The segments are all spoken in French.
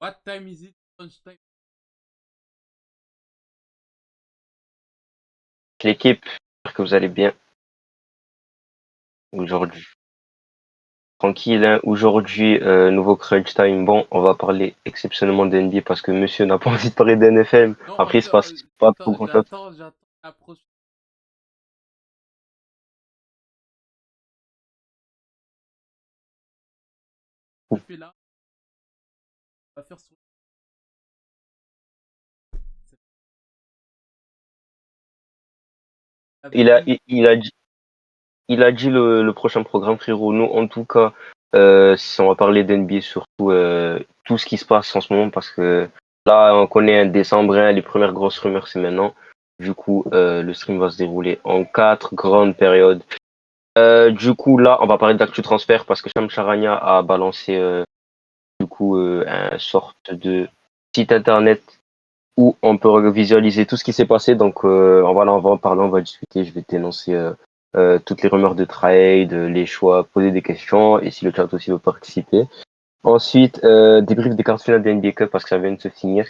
What time is it? Lunch time. L'équipe, j'espère que vous allez bien aujourd'hui. Tranquille, hein. Aujourd'hui, nouveau crunch time. Bon, on va parler exceptionnellement de NBA parce que monsieur n'a pas envie de parler de NFL. Non, en Après, il fait, se passe pas trop grand chose. j'attends la prochaine. Je fais là, on va faire sur. Il Avec a, une. il a dit le prochain programme, frérot. Nous, en tout cas, si on va parler d'NBA, surtout tout ce qui se passe en ce moment, parce que là, on connaît un décembre, hein, les premières grosses rumeurs, c'est maintenant. Du coup, le stream va se dérouler en 4 grandes périodes. Du coup, là, on va parler d'actu transfert parce que Sam Charania a balancé du coup un sorte de site internet où on peut visualiser tout ce qui s'est passé. Donc, voilà, on va en parler, on va discuter. Je vais t'énoncer toutes les rumeurs de trade, les choix, poser des questions et si le chat aussi veut participer. Ensuite, débrief des quarts de finale de la NBA Cup parce que ça vient de se finir.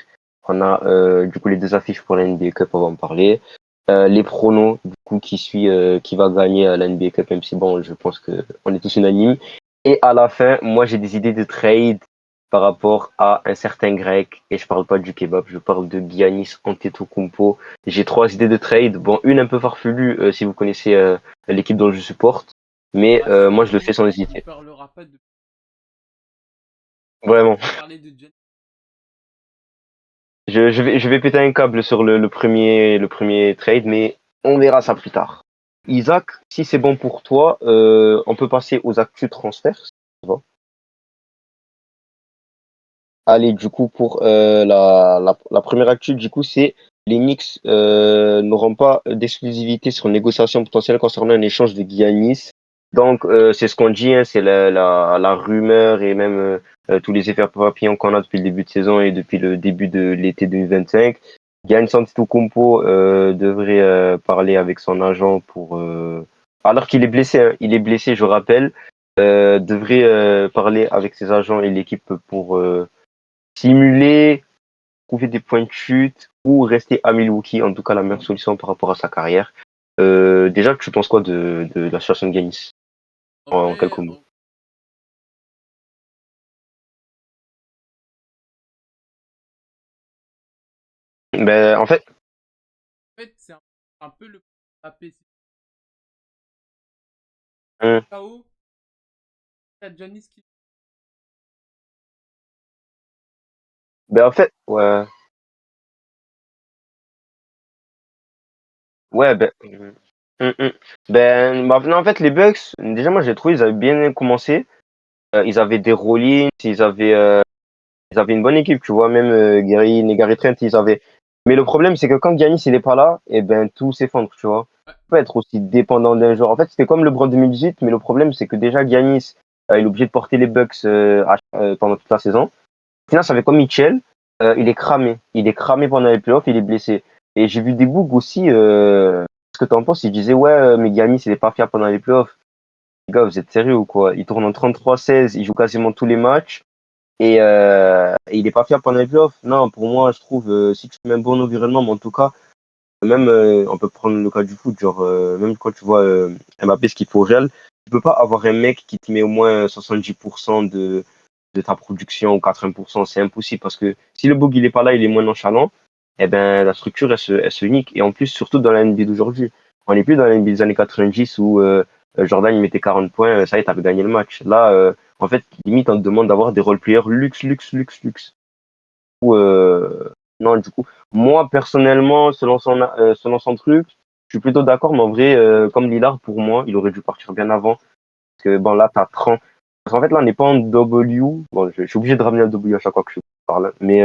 On a du coup les deux affiches pour la NBA Cup, on va en parler. Les pronos du coup qui va gagner à la NBA Cup, même si bon, je pense que on est tous unanimes. Et à la fin, moi j'ai des idées de trade par rapport à un certain grec et je parle pas du kebab, je parle de Giannis Antetokounmpo. J'ai 3 idées de trade. Bon, une un peu farfelue si vous connaissez l'équipe dont je supporte, mais Bah, si moi je le tu fais sans ne hésiter. parleras pas de. Vraiment. Parler de Jen. Je vais péter un câble sur le premier trade, mais on verra ça plus tard. Isaac, si c'est bon pour toi, on peut passer aux actus transferts. Si ça va. Allez, du coup, pour la première actu, du coup, c'est les Knicks n'auront pas d'exclusivité sur négociation potentielle concernant un échange de Giannis. Donc, c'est ce qu'on dit, hein, c'est la rumeur et même tous les effets papillons qu'on a depuis le début de saison et depuis le début de l'été 2025. Giannis Antetokounmpo devrait parler avec son agent pour alors qu'il est blessé, hein, il est blessé, je rappelle, devrait parler avec ses agents et l'équipe pour simuler, trouver des points de chute ou rester à Milwaukee, en tout cas la meilleure solution par rapport à sa carrière. Déjà, tu penses quoi de la situation de Giannis En en quelques vrai, mots? en Ben, en fait, fait, c'est un peu le AP. hum, KO, t'as Janis qui. ouais, ouais, ben, ben, bah, non, en fait, les Bucks, déjà, moi, j'ai trouvé, ils avaient bien commencé. Ils avaient des Rollins, ils avaient une bonne équipe, tu vois, même Gary Trent, ils avaient. Mais le problème, c'est que quand Giannis il est pas là, et ben tout s'effondre, tu vois. Ouais, Tu peux être aussi dépendant d'un joueur. En fait, c'était comme LeBron 2018, mais le problème, c'est que déjà Giannis, il est obligé de porter les Bucks pendant toute la saison. Au final, ça fait comme Mitchell, il est cramé. Il est cramé pendant les playoffs, il est blessé. Et j'ai vu des bougs aussi. Ce que t'en penses? Ils disaient ouais, mais Giannis, il est pas fiable pendant les playoffs. Les gars, vous êtes sérieux ou quoi? Il tourne en 33-16, il joue quasiment tous les matchs. Et il est pas fiable pendant les playoffs. Non, pour moi, je trouve, si tu mets un bon environnement, mais en tout cas, même, on peut prendre le cas du foot, genre, même quand tu vois Mbappé, ce qu'il faut au Real, tu peux pas avoir un mec qui te met au moins 70% de ta production ou 80%, c'est impossible parce que si le bug il est pas là, il est moins nonchalant, eh ben, la structure, elle se nique. Et en plus, surtout dans la NBA d'aujourd'hui. On n'est plus dans la NBA des années 90 où Jordan, il mettait 40 points, ça y est, t'avais gagné le match. Là, en fait, limite, on te demande d'avoir des role-players luxe, luxe, luxe, luxe. Ou, non, du coup, moi, personnellement, selon son truc, je suis plutôt d'accord, mais en vrai, comme Lillard, pour moi, il aurait dû partir bien avant. Parce que, bon, là, t'as 30. Parce qu'en fait, là, on n'est pas en W. Bon, je suis obligé de ramener un W à chaque fois que je parle. Mais,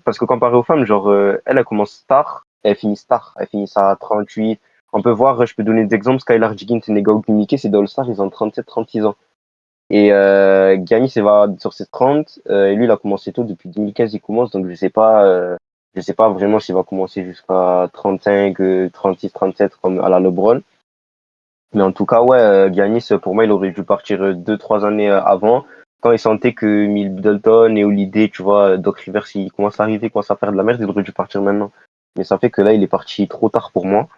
parce que comparé aux femmes, genre, elle commence tard, elle finit tard. Elle finit à 38. On peut voir, je peux donner des exemples. Skylar Diggins et Nego Mickey, c'est des All-Stars, ils ont 37, 36 ans. Et Giannis, il va sur ses 30. Et lui, il a commencé tôt, depuis 2015, il commence. Donc, je sais pas vraiment s'il va commencer jusqu'à 35, 36, 37, comme à la LeBron. Mais en tout cas, ouais, Giannis, pour moi, il aurait dû partir 2, 3 années avant. quand il sentait que Middleton et Holiday, tu vois, Doc Rivers, il commence à arriver, il commence à faire de la merde, il aurait dû partir maintenant. Mais ça fait que là, il est parti trop tard pour moi.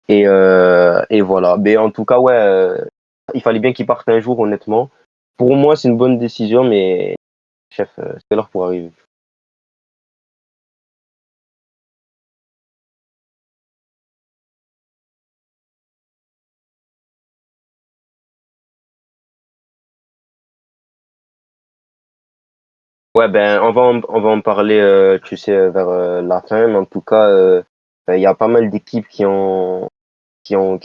Et voilà. Mais en tout cas, ouais, il fallait bien qu'il parte un jour, honnêtement. Pour moi, c'est une bonne décision, mais chef, c'est l'heure pour arriver. Ouais, ben, on va en parler, tu sais, vers la fin, mais en tout cas, il y a pas mal d'équipes qui ont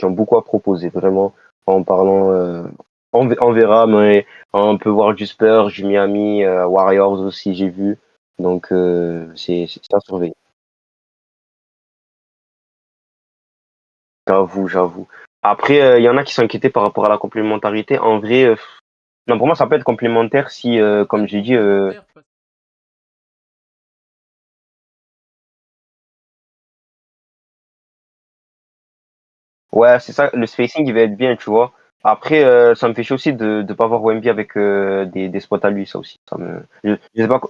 beaucoup à proposer, vraiment, en parlant, on verra, mais on peut voir du Spurs, du Miami, Warriors aussi, j'ai vu. Donc, c'est à surveiller. J'avoue. Après, il y en a qui sont inquiétés par rapport à la complémentarité. En vrai, non, pour moi, ça peut être complémentaire si, comme j'ai dit, ouais, c'est ça, le spacing, il va être bien, tu vois. Après, ça me fait chier aussi de ne pas voir Wemby avec des spots à lui, ça aussi. Je sais pas,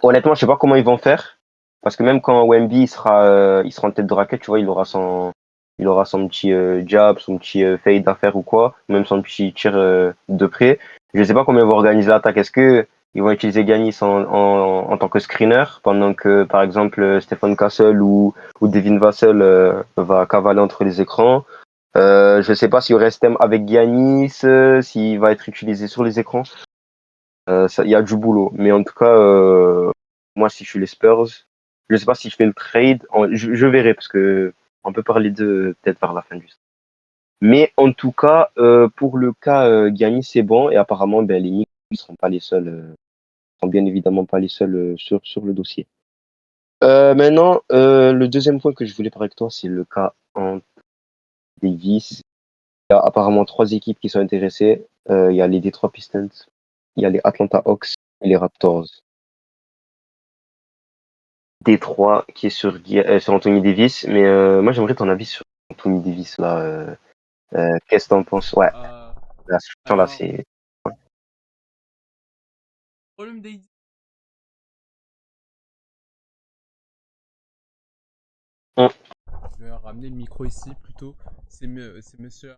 honnêtement, je sais pas comment ils vont faire. Parce que même quand Wemby il sera en tête de raquette, tu vois, il aura son petit jab, son petit fade à faire ou quoi, même son petit tir de près. Je sais pas comment ils vont organiser l'attaque. Est-ce que ils vont utiliser Giannis en tant que screener pendant que, par exemple, Stephen Castle ou Devin Vassell va cavaler entre les écrans. Je sais pas s'il reste avec Giannis, s'il va être utilisé sur les écrans. Il y a du boulot. Mais en tout cas, moi, si je suis les Spurs, je sais pas si je fais le trade. Je verrai parce que on peut parler de peut-être vers la fin du. Mais en tout cas, pour le cas Giannis, c'est bon. Et apparemment, ben, les Knicks ne seront pas les seuls, seront bien évidemment pas les seuls sur le dossier. Maintenant, le deuxième point que je voulais parler avec toi, c'est le cas en Davis. Il y a apparemment trois équipes qui sont intéressées. Il y a les Detroit Pistons, il y a les Atlanta Hawks et les Raptors. Détroit qui est sur Anthony Davis. Mais moi, j'aimerais ton avis sur Anthony Davis là. Qu'est-ce que t'en penses? Ouais, Euh, la situation là, alors, c'est. problème des Hum, je vais ramener le micro ici plutôt. C'est monsieur.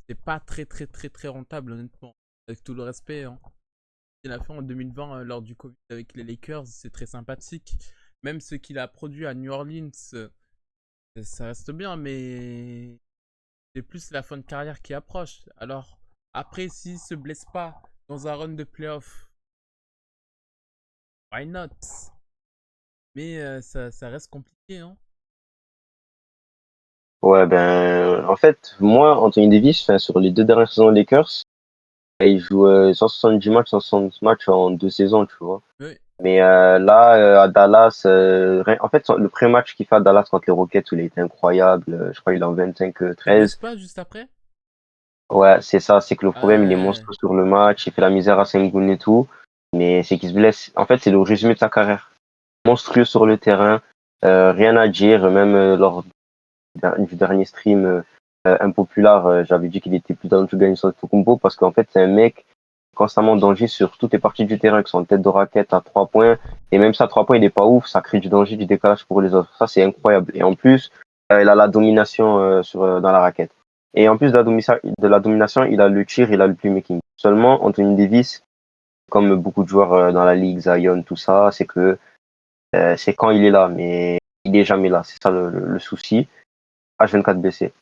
C'est pas très très très très rentable honnêtement. Avec tout le respect, hein. Il a fait en 2020 lors du Covid avec les Lakers, c'est très sympathique. Même ce qu'il a produit à New Orleans, ça reste bien, mais c'est plus la fin de carrière qui approche. Alors, après, s'il se blesse pas dans un run de playoff, why not? Mais ça reste compliqué, hein. Ouais, ben, en fait, moi, Anthony Davis, enfin, sur les deux dernières saisons des Lakers, il joue 170 matchs, 160 matchs en 2 saisons, tu vois. Oui. Mais là, à Dallas, en fait, le pré-match qu'il fait à Dallas contre les Rockets, où il a été incroyable. Je crois qu'il est en Il se blesse 25-13. pas juste après? Ouais, c'est ça, c'est que le problème, il est Ouais. monstrueux sur le match, il fait la misère à Sengun et tout, mais c'est qu'il se blesse. En fait, c'est le résumé de sa carrière. Monstrueux sur le terrain, rien à dire, même lors du dernier stream impopulaire, j'avais dit qu'il était plus dans le gagner sur Tokumbo parce qu'en fait, c'est un mec constamment en danger sur toutes les parties du terrain, que son tête de raquette à 3 points, et même ça, 3 points, il est pas ouf, ça crée du danger, du décalage pour les autres. Ça, c'est incroyable. Et en plus, il a la domination dans la raquette. Et en plus de la domination, il a le tir, il a le playmaking. Seulement, Anthony Davis, comme beaucoup de joueurs dans la ligue, Zion, tout ça, c'est que c'est quand il est là, mais il est jamais là. C'est ça le souci. H24 blessé.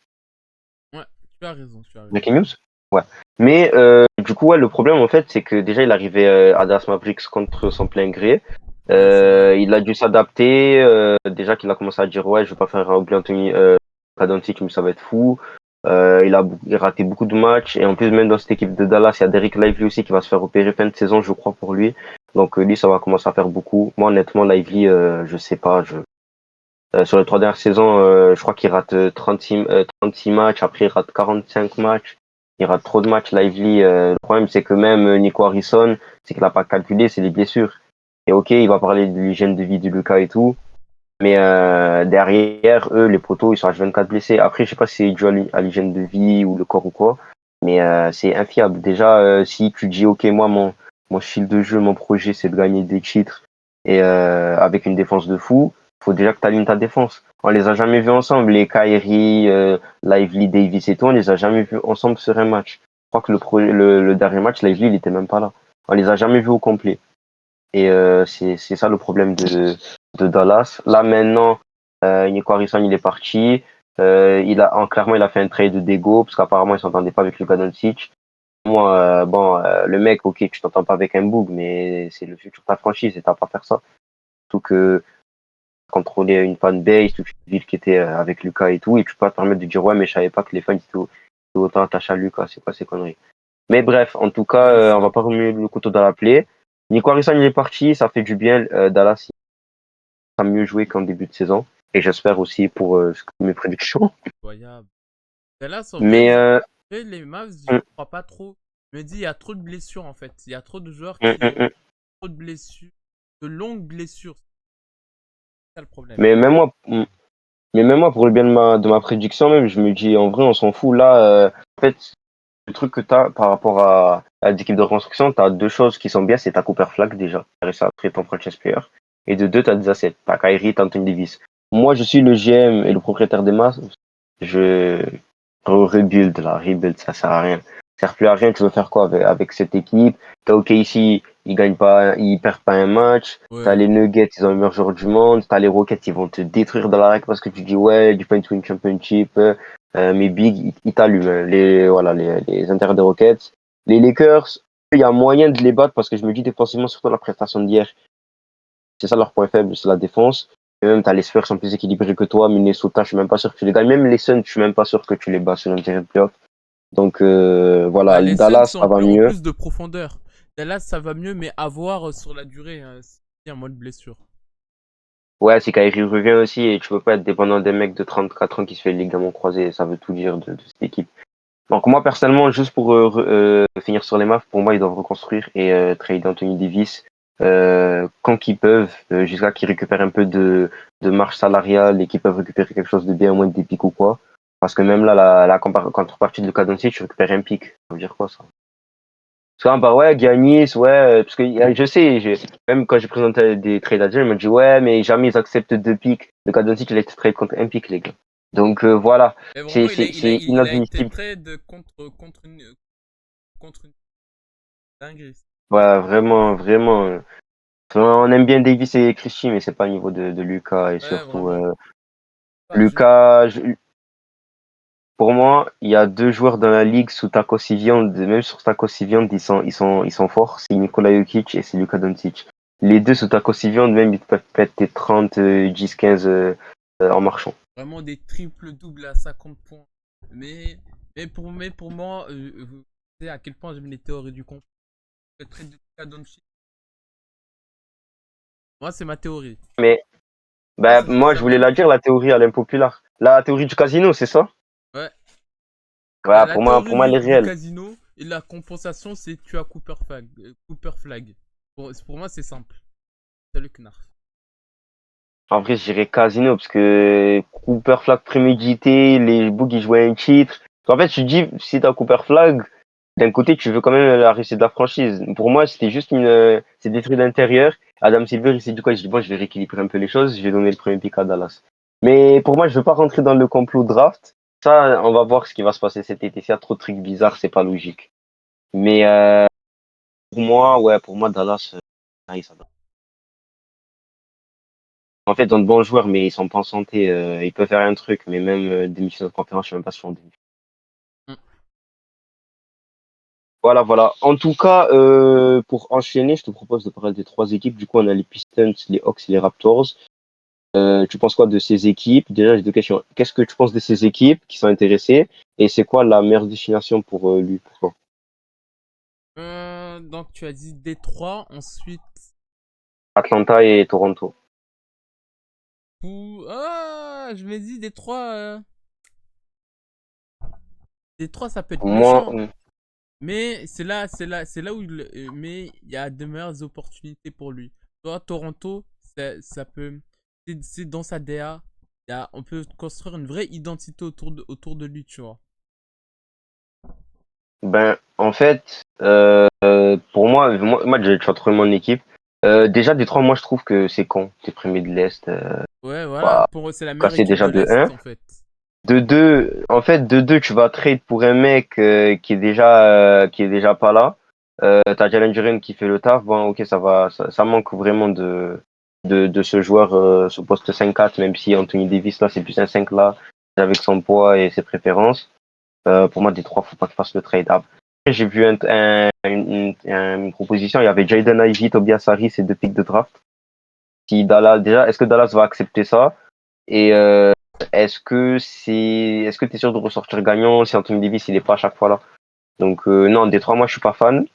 Ouais, tu as raison, tu as raison. Breaking news? Ouais. Mais du coup, ouais, le problème en fait, c'est que déjà il arrivait à Dallas Mavericks contre son plein gré. Ouais, c'est vrai. Il a dû s'adapter. Déjà qu'il a commencé à dire ouais, je vais pas faire oublier Anthony Doncic, mais ça va être fou. Il a raté beaucoup de matchs et en plus même dans cette équipe de Dallas, il y a Derrick Lively aussi qui va se faire opérer fin de saison, je crois pour lui. Donc lui, ça va commencer à faire beaucoup. Moi, honnêtement, Lively, je sais pas. Sur les 3 dernières saisons, je crois qu'il rate 36 matchs, après il rate 45 matchs, il rate trop de matchs. Lively, le problème c'est que même Nico Harrison, c'est qu'il n'a pas calculé, c'est les blessures. Et ok, il va parler de l'hygiène de vie de Lucas et tout, mais derrière, eux, les poteaux, ils sont H24 blessés. Après, je sais pas si c'est dû à l'hygiène de vie ou le corps ou quoi, Mais c'est infiable. Déjà, si tu dis, OK, moi, mon style de jeu, mon projet, c'est de gagner des titres et avec une défense de fou, faut déjà que tu alignes ta défense. On les a jamais vus ensemble, les Kyrie, Lively, Davis et tout, on les a jamais vus ensemble sur un match. Je crois que le dernier match, Lively, il était même pas là. On les a jamais vus au complet. Et c'est ça le problème de Dallas. Là maintenant, Nico Harrison il est parti. Clairement il a fait un trade d'ego parce qu'apparemment il s'entendait pas avec Luka Doncic. Moi, bon, le mec, ok, tu t'entends pas avec un boug, mais c'est le futur de ta franchise et t'as pas à faire ça. Surtout que contrôler une fanbase, toute une ville qui était avec Luka et tout, et tu peux pas te permettre de dire ouais mais je savais pas que les fans étaient autant attachés à Luka, c'est quoi ces conneries. Mais bref, en tout cas, Ouais, je suis on va pas d'accord. remuer le couteau dans la plaie. Nico Harrison il est parti, ça fait du bien. Dallas il a mieux joué qu'en début de saison. Et j'espère aussi pour mes prédictions. Incroyable. Et là, en vrai, Mais les Mavs, je hum, crois pas trop. Je me dis, il y a trop de blessures en fait. Il y a trop de joueurs hum, qui hum, ont hum. trop de blessures, de longues blessures. C'est ça le problème. mais même moi, mais même moi, pour le bien de ma prédiction, même, je me dis, en vrai, on s'en fout. Là, en fait, le truc que tu as par rapport à l'équipe de reconstruction, tu as deux choses qui sont bien. C'est ta Cooper Flag, déjà. Tu as réussi à créer ton franchise player. Et de deux, tu as des assets. Tu as Kyrie, tu Anthony Davis. Moi, je suis le GM et le propriétaire des masses. Je rebuild, là. Rebuild, ça sert à rien. Ça sert plus à rien. Tu veux faire quoi avec cette équipe? T'as OKC, ils perdent pas un match. T'as Ouais. les Nuggets, ils ont le meilleur joueur du monde. T'as les Rockets, ils vont te détruire dans la raquette parce que tu dis, ouais, du point to win championship. Mais Big, ils t'allument. Hein. Voilà, les intérieurs des Rockets. Les Lakers, il y a moyen de les battre parce que je me dis défensivement, surtout la prestation d'hier, c'est ça leur point faible, c'est la défense. Et même, t'as les Spurs qui sont plus équilibrés que toi. Minnesota, je suis même pas sûr que tu les gagnes. Même les Suns, je suis même pas sûr que tu les bats sur une série de playoffs. Donc, Bah, voilà, les Suns Dallas, ça va ont mieux. plus de profondeur. Dallas, ça va mieux, mais à voir sur la durée, hein, s'il y a moins de blessures. Ouais, c'est Kyrie revient aussi et tu peux pas être dépendant des mecs de 34 ans qui se fait le ligament croisé. Ça veut tout dire de cette équipe. Donc, moi, personnellement, juste pour finir sur les Mavs, pour moi, ils doivent reconstruire et trade Anthony Davis quand qu'ils peuvent, jusqu'à qu'ils récupèrent un peu de marge salariale et qu'ils peuvent récupérer quelque chose de bien, au moins des pics ou quoi. Parce que même là, la contrepartie de Luka Doncic, tu récupères un pic. Ça veut dire quoi, ça? Parce que, bah ouais, Giannis, ouais, parce que je sais, même quand j'ai présenté des trades à Dieu, ils m'ont dit, ouais, mais jamais ils acceptent deux pics. Luka Doncic, il a été trade contre un pic, les gars. Donc, voilà. Et C'est, vraiment, c'est, c'est il a été inadmissible. trade contre une dinguerie. Ouais, vraiment, vraiment. On aime bien Davis et Christie, mais c'est pas le niveau de Lucas. Et Ouais, surtout, vraiment. Bah, Lucas, pour moi, il y a deux joueurs dans la ligue sous Taco Sivian, même sur Taco Sivian, ils sont forts. C'est Nikola Jokic et c'est Luka Doncic. Les deux sous Taco Sivian, même, ils peuvent péter 30, 10, 15 en marchant. vraiment des triples doubles à 50 points. Mais, mais pour moi, vous savez à quel point j'aime les théories du complot. Le trade de Luka Doncic. Moi, c'est ma théorie. Mais, Moi, bah, ça serait moi, je voulais jamais. la dire, la théorie à l'impopulaire. La théorie du casino, c'est ça? Ouais. Ouais, La pour théorie moi, elle est du réelle. casino et la compensation, c'est tu as Cooper Flag. Cooper Flag. Pour moi, c'est simple. Salut Knarf. En vrai, je dirais casino, parce que Cooper Flag prémédité, les Boogs, ils jouaient un titre. En fait, tu dis, si t'as Cooper Flag, d'un côté, tu veux quand même la réussite de la franchise. Pour moi, c'était juste c'est des trucs d'intérieur. Adam Silver, il s'est dit quoi? Je dis, bon, je vais rééquilibrer un peu les choses, je vais donner le premier pick à Dallas. Mais pour moi, je veux pas rentrer dans le complot draft. Ça, on va voir ce qui va se passer cet été. S'il y a trop de trucs bizarres, c'est pas logique. Mais, pour moi, ouais, pour moi, Dallas, ça va. En fait, ils ont de bons joueurs, mais ils sont pas en santé. Ils peuvent faire un truc, mais même demi-finale de conférence, je sais même pas si on demi. Mm. Voilà, voilà. En tout cas, pour enchaîner, je te propose de parler des trois équipes. Du coup, on a les Pistons, les Hawks et les Raptors. Tu penses quoi de ces équipes? Déjà, j'ai deux questions. Qu'est-ce que tu penses de ces équipes qui sont intéressées? Et c'est quoi la meilleure destination pour lui? Pour toi? Donc, tu as dit Détroit. Ensuite, Atlanta et Toronto. ah, je me dis Détroit. Détroit, ça peut être Moi, méchant. Mais c'est là où mais il y a de meilleures opportunités pour lui. Toi, Toronto, ça peut, c'est dans sa DA. On peut construire une vraie identité autour de lui, tu vois. Ben, en fait, pour moi déjà, tu vas trouver mon équipe. Déjà, Détroit, moi, je trouve que c'est con. T'es premier de l'Est. Ouais, voilà, Bah, pour eux, c'est la meilleure casser équipe déjà de de l'Est, un. en fait. De 2, en fait, de 2, tu vas trade pour un mec qui est déjà pas là. T'as Jalen Duren qui fait le taf. Bon, ok, ça manque vraiment de ce joueur, ce poste 5-4, même si Anthony Davis, là, c'est plus un 5 là, avec son poids et ses préférences. Pour moi, des trois, faut pas qu'il fasse le trade. Après, j'ai vu une proposition. Il y avait Jaden Ivey, Tobias Harris et 2 picks de draft. Si Dallas, déjà, est-ce que Dallas va accepter ça? Et est-ce que tu es sûr de ressortir gagnant si Anthony Davis il est pas à chaque fois là? Donc non, Détroit, moi je suis pas fan.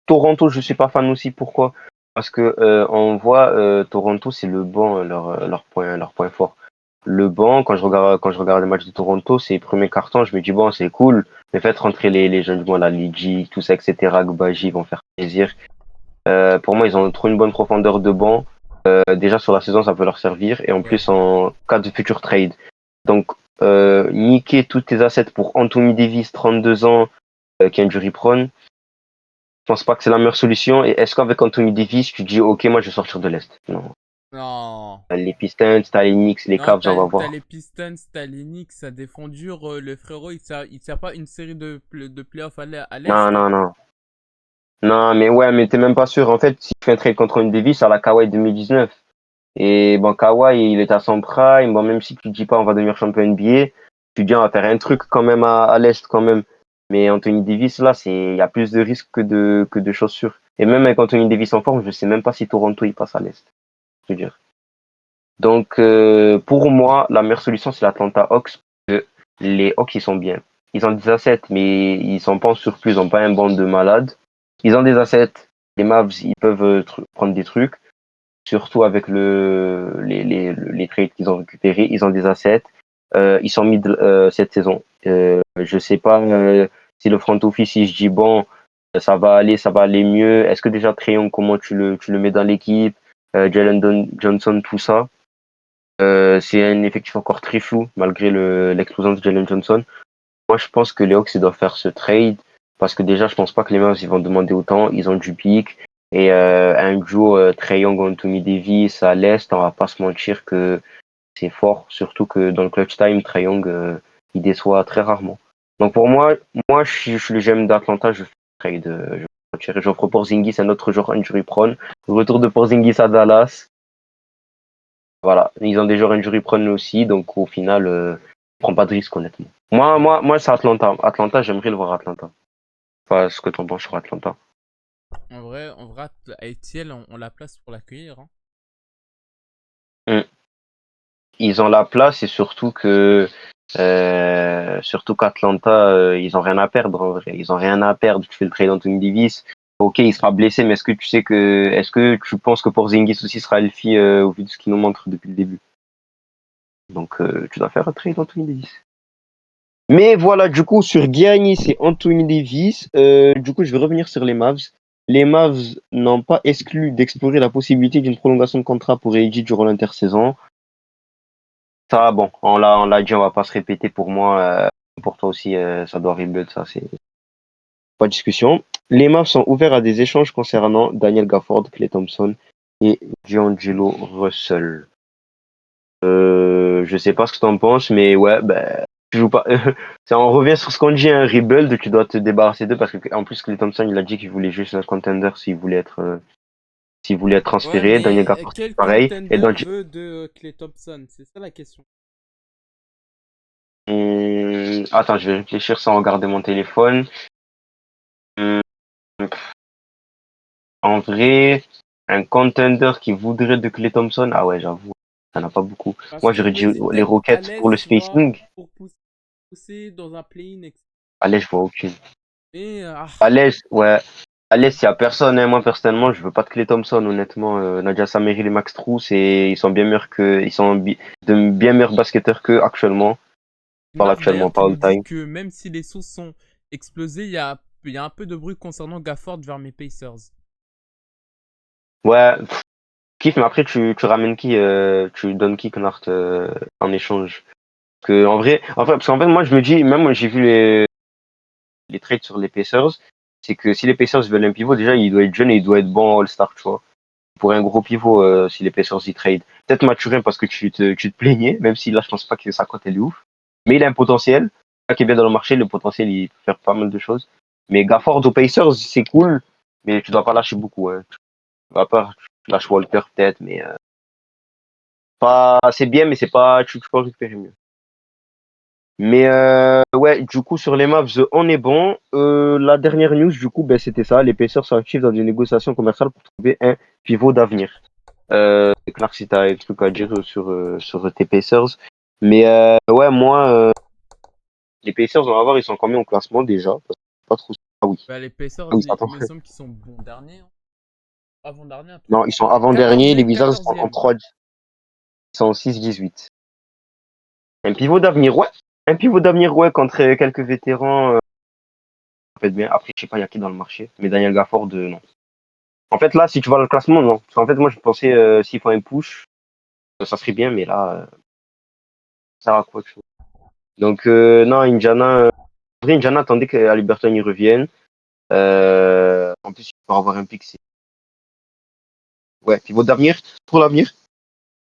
Toronto, je suis pas fan aussi. Pourquoi? Parce que on voit Toronto, c'est le banc leur point fort. Le banc, quand je regarde les matchs de Toronto, c'est les premiers cartons, je me dis bon, c'est cool, mais faites rentrer les jeunes joueurs, la Ligi, tout ça, etc. Gbaji, ils vont faire plaisir. Pour moi, ils ont trop une bonne profondeur de banc. Déjà sur la saison, ça peut leur servir, et en Ouais. plus en cas de futur trade. Donc niquer tous tes assets pour Anthony Davis, 32 ans, qui est injury prone, je pense pas que c'est la meilleure solution. Et est-ce qu'avec Anthony Davis, tu dis ok, moi je vais sortir de l'Est? Non. Non. T'as les Pistons, t'as les Knicks, les Non, Cavs, on va t'as voir. les Pistons, t'as les Knicks, ça défend dur. Le frérot, il sert pas une série de playoffs à Non, l'Est, hein. non, non. Non, mais ouais, mais t'es même pas sûr. En fait, si tu fais un trade contre une Davis, à la Kawhi 2019. Et bon, Kawhi, il est à son prime. Bon, même si tu dis pas on va devenir champion NBA, tu dis on va faire un truc quand même à l'Est quand même. Mais Anthony Davis, là, il y a plus de risques que de choses sûres. Et même avec Anthony Davis en forme, je sais même pas si Toronto, il passe à l'Est. Je veux dire. Donc, pour moi, la meilleure solution, c'est l'Atlanta Hawks. Parce que les Hawks, ils sont bien. Ils ont des assets, mais ils sont pas en surplus, ils ont pas un banc de malades. Ils ont des assets. Les Mavs, ils peuvent prendre des trucs, surtout avec les trades qu'ils ont récupérés. Ils ont des assets. Ils sont mis cette saison. Je sais pas si le front office, si je dis bon, ça va aller mieux. Est-ce que déjà Trae comment tu le mets dans l'équipe? Johnson, tout ça. C'est un effectif encore très flou, malgré l'explosion de Jalen Johnson. Moi, je pense que les Hawks, ils doivent faire ce trade, parce que déjà, je pense pas que les Mavs, ils vont demander autant. Ils ont du pic. Et un duo Trae Young, Anthony Davis à l'Est, on va pas se mentir que c'est fort. Surtout que dans le clutch time, Trae Young, il déçoit très rarement. Donc pour moi, je suis le GM d'Atlanta, je fais le trade. Je vais retirer. J'offre Porzingis, un autre joueur injury prone. Retour de Porzingis à Dallas. Voilà, ils ont des joueurs injury prone aussi, donc au final, je prends pas de risque honnêtement. Ouais. Moi, c'est Atlanta. Atlanta, j'aimerais le voir à Atlanta. Pas ce que t'en penses sur Atlanta. En vrai, à Etienne, on la place pour l'accueillir, hein. Mm. Ils ont la place et surtout qu'Atlanta, ils ont rien à perdre en vrai. Ils ont rien à perdre. Tu fais le trade d'Anthony Davis. Ok, il sera blessé, mais est-ce que tu penses que Porzingis aussi sera healthy au vu de ce qu'il nous montre depuis le début? Donc, tu dois faire un trade d'Anthony Davis. Mais voilà, du coup, sur Giannis et Anthony Davis, du coup, je vais revenir sur les Mavs. Les Mavs n'ont pas exclu d'explorer la possibilité d'une prolongation de contrat pour AD durant l'intersaison. Ça, bon, on l'a dit, on va pas se répéter pour moi. Pour toi aussi, ça doit rebuild, ça, c'est pas de discussion. Les Mavs sont ouverts à des échanges concernant Daniel Gafford, Klay Thompson et D'Angelo Russell. Je sais pas ce que t'en penses, mais ouais, ben, tu joues pas. On revient sur ce qu'on dit, un rebuild, tu dois te débarrasser d'eux parce que en plus Klay Thompson il a dit qu'il voulait juste un contender s'il voulait être Ouais, transféré. Daniel mais Gafford c'est quel pareil. Et contender donc veut de Klay Thompson? C'est ça la question. attends, je vais réfléchir sans regarder mon téléphone. Hum, En vrai, un contender qui voudrait de Klay Thompson, ah ouais, j'avoue, ça n'a pas beaucoup. Parce Moi que j'aurais dit vas-y, les à Rockets pour le l'aise, tu vois, spacing. pour pousser dans un play-in, etc. Allez, je vois aucune. Mais, À l'aise, ouais. À l'aise, il y a personne, hein. Moi, personnellement, je veux pas de Klay Thompson, honnêtement. Nadia Samiri, les Max Strus, et ils sont bien meilleurs de bien meilleurs basketteurs qu'eux actuellement. Je parle Mars actuellement, d'ailleurs pas qui nous all dit time. que même si les sources sont explosées, il y a un peu de bruit concernant Gafford vers mes Pacers. Ouais, kiff, mais après, tu ramènes qui, tu donnes qui, Knart, en échange? Que, en vrai, parce qu'en fait, moi, je me dis, même moi, j'ai vu les trades sur les Pacers, c'est que si les Pacers veulent un pivot, déjà, il doit être jeune et il doit être bon en All-Star, tu vois. Pour un gros pivot, si les Pacers y trade. Peut-être Mathurin parce que tu te plaignais, même si là, je pense pas que sa cote elle est ouf. Mais il a un potentiel. Ça qui est bien dans le marché, le potentiel, il peut faire pas mal de choses. Mais Gafford aux Pacers, c'est cool, mais tu dois pas lâcher beaucoup. Hein. À part, tu lâches Walker peut-être, mais pas, c'est bien, mais c'est pas, tu peux récupérer mieux. Mais ouais, du coup, sur les Mavs, on est bon. La dernière news, du coup, ben, c'était ça. Les Pacers sont actifs dans des négociations commerciales pour trouver un pivot d'avenir. Clark, si t'as un truc à dire sur tes Pacers. Mais ouais, moi, les Pacers, on va voir, ils sont combien au classement déjà? Parce que je sais pas trop. Ah oui. Bah, les Pacers, Ah oui, il attends. me semble qu'ils sont bons derniers. Hein. Avant-dernier, un truc Non, comme ils sont ça. avant-derniers. Les 14e, Wizards sont en 14e. 3. Ils sont en 6-18. Un pivot d'avenir, ouais. Un pivot d'avenir, ouais, contre quelques vétérans. Ça peut être bien. Après, je sais pas, il y a qui dans le marché. Mais Daniel Gafford, non. En fait, là, si tu vois le classement, non. Parce qu'en fait, moi, je pensais, s'il faut un push, ça serait bien, mais là, ça sert à quoi, tu vois. Donc, non, Indiana. Après, Indiana attendait qu'à Liberton y revienne. En plus, pour avoir un pick, c'est. Ouais, pivot d'avenir. Pour l'avenir,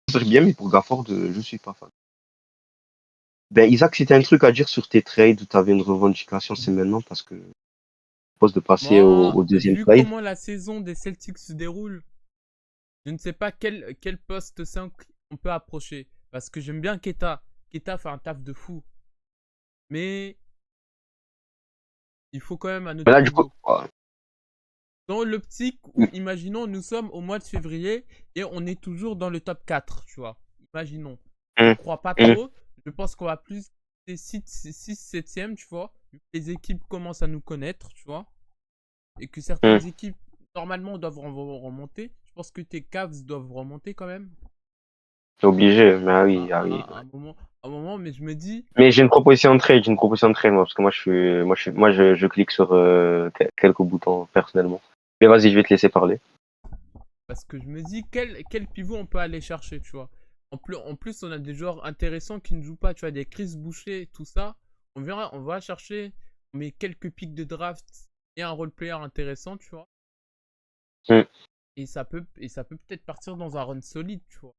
ça serait bien, mais pour Gafford, je suis pas fan. Ben, Isaac, si t'as un truc à dire sur tes trades ou t'avais une revendication, c'est maintenant parce que je propose de passer Moi, au deuxième vu trade. comment la saison des Celtics se déroule, je ne sais pas quel poste 5 on peut approcher. Parce que j'aime bien Keta. Keta fait un taf de fou. Mais il faut quand même un Mais autre là, du coup, pivot. Dans l'optique où, imaginons, nous sommes au mois de février et on est toujours dans le top 4, tu vois. Imaginons. Je crois pas trop. Je pense qu'on va plus 6, 7e, tu vois. Les équipes commencent à nous connaître, tu vois. Et que certaines équipes, normalement, doivent remonter. Je pense que tes Cavs doivent remonter quand même. c'est obligé, mais ah À, oui, ah à- oui. à un moment, mais je me dis, Mais j'ai une proposition de trade, moi, parce que moi, je clique sur quelques boutons personnellement. Mais vas-y, je vais te laisser parler. parce que je me dis, quel pivot on peut aller chercher, tu vois. En plus, on a des joueurs intéressants qui ne jouent pas, tu vois, des Chris Boucher, tout ça. On verra, on va chercher, on met quelques pics de draft et un role player intéressant, tu vois. Hmm. Et ça peut peut-être partir dans un run solide, tu vois.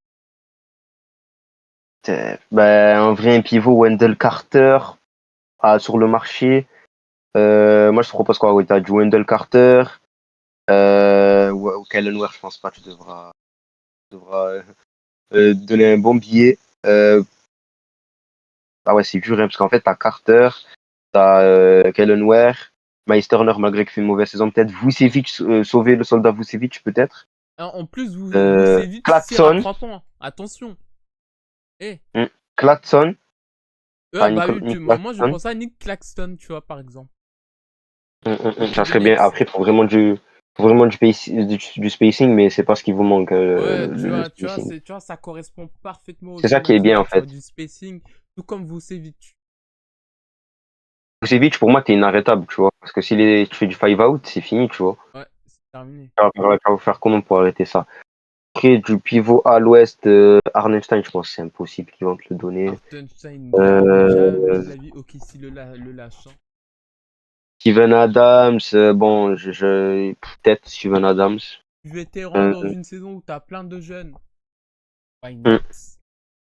Ben, en vrai, un pivot, Wendell Carter, sur le marché. Moi, je te propose quoi? Oui, t'as du Wendell Carter. Ou Kellen Ware, je pense pas. Tu devras donner un bon billet. Ah ouais, c'est dur, hein, parce qu'en fait, t'as Carter, t'as Kellen Ware, Miles Turner, malgré qu'il fait une mauvaise saison, peut-être. Vucevic, sauver le soldat Vucevic, peut-être. Hein, en plus, Vucevic tire à Claxon. 3 points. Attention. Eh. Claxon. T'as Bah oui, Nick moi je Claxton. pense à Nick Claxton, tu vois, par exemple. Rookie Ça des serait bien. Nets. Après, il faut vraiment du spacing, mais c'est pas ce qui vous manque, Ouais, le tu vois, spacing. tu vois, ça correspond parfaitement au C'est ça jeu qui est bien, en Indiana, tu vois, fait. du spacing, tout comme Vucevic. Vucevic, pour moi, t'es inarrêtable, tu vois. Parce que tu fais du five out, c'est fini, tu vois. Ouais, c'est terminé. Tu vas faire comment pour arrêter ça? Après, du pivot à l'ouest, Arnstein, je pense que c'est impossible qu'ils vont te le donner. Hartenstein, Euh, jamais OKC le lâche. Hein. Steven Adams, bon, peut-être Steven Adams. Vétéran Euh, dans une saison où t'as plein de jeunes. Why hum, not?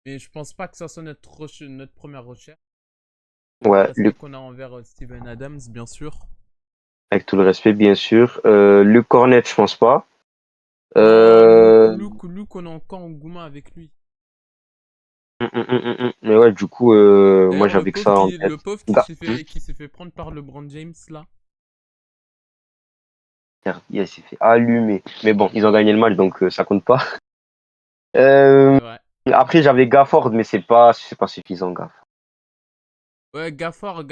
Mais je pense pas que ça soit notre première recherche. Le ouais, respect qu'on a envers Steven Adams, bien sûr. avec tout le respect, bien sûr. Luke Cornet, je pense pas. Non, Euh, Luke, on est encore en gouma avec lui. Mais ouais, du coup, moi D'ailleurs, j'avais que ça en tête. le pauvre Hum. qui s'est fait prendre par LeBron James, là. Merde, il s'est fait allumer. Mais bon, ils ont gagné le match, donc ça compte pas. Euh, C'est vrai. Après, j'avais Gafford, mais c'est pas suffisant, Gaff. Ouais, Gafford,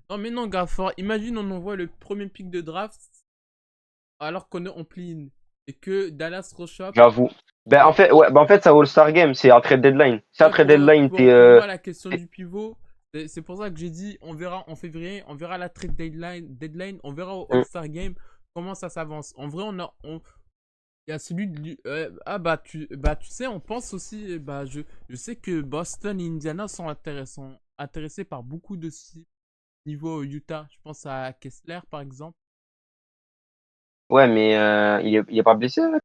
non, mais non, Gafford. Imagine, on envoie le premier pick de draft alors qu'on est en play-in. Et que Dallas rechoppe. J'avoue. Ben, en Et fait, ouais, ben, en fait, ça All-Star Game, c'est après deadline. C'est ouais, après deadline, pour moi, la question du pivot, c'est pour ça que j'ai dit, on verra en février, on verra la trade deadline, on verra au Hum, All-Star Game comment ça s'avance. En vrai, il y a celui de ah bah tu sais, on pense aussi, je sais que Boston et Indiana sont intéressés par beaucoup de sites niveau Utah. Je pense à Kessler, par exemple. Ouais, mais il est pas blessé là?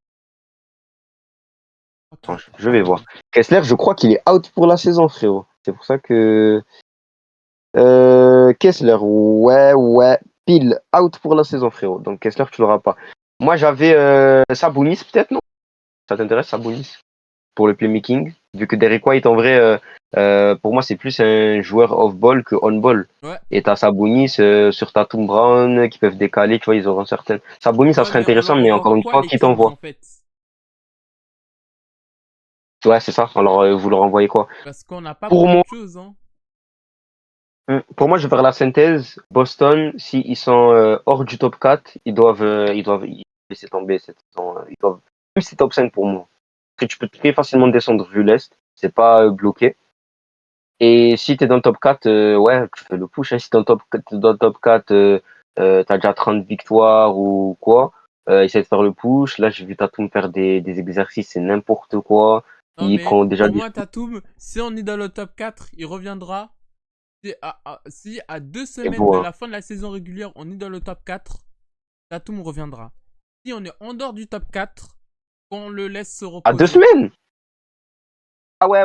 Attends, Ok. je vais voir. Kessler, je crois qu'il est out pour la saison, frérot. C'est pour ça que. Kessler, ouais, pile out pour la saison, frérot. Donc Kessler, tu l'auras pas. Moi, j'avais Sabonis, peut-être, non? Ça t'intéresse, Sabonis? Pour le playmaking? Vu que Derek White, en vrai, pour moi, c'est plus un joueur off-ball que on-ball. Ouais. Et t'as Sabonis sur Tatum Brown qui peuvent décaler, tu vois, ils auront certaines. Sabonis, ça Ouais, serait mais on intéressant, leur mais envoie encore une quoi, fois, les qui Kings, en t'envoie? fait? Ouais, c'est ça. Alors, vous leur envoyez quoi? Parce qu'on n'a pas Pour beaucoup moi, de choses, hein. pour moi, je vais faire la synthèse. Boston, s'ils sont hors du top 4, ils laisser tomber cette saison. Ils doivent, même si c'est top 5 pour moi. Parce que tu peux très facilement descendre vu l'Est. C'est pas bloqué. Et si tu es dans le top 4, ouais, tu fais le push. Hein. Si tu es dans le top 4, tu as déjà 30 victoires ou quoi, essaie de faire le push. Là, j'ai vu Tatum faire des exercices, c'est n'importe quoi. Non, Il mais prend déjà pour des moi, shoots, Tatum, si on est dans le top 4, il reviendra. Si à deux c'est semaines beau. de Hein. la fin de la saison régulière, on est dans le top 4, Tatum reviendra. Si on est en dehors du top 4, on le laisse se À deux reposer. semaines? Ah ouais.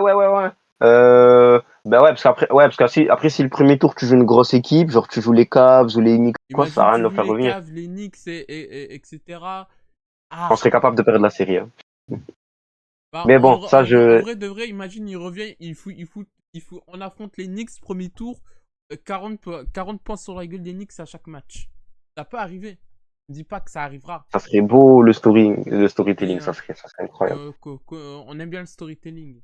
Bah ouais, parce que après, si le premier tour, tu joues une grosse équipe, genre tu joues les Cavs ou les Knicks, quoi, ça sert Imagine, à rien tu de le joues faire les revenir. Cavs, les Knicks, etc. On Ah, serait capable de perdre la série. Hein. bah, Mais bon, ça, en je. vrai de vrai, imagine, il revient, on affronte les Knicks premier tour, 40 points sur la gueule des Knicks à chaque match. Ça peut arriver. Je dis pas que ça arrivera. Ça serait beau le Mais storytelling, ça serait incroyable. on aime bien le storytelling.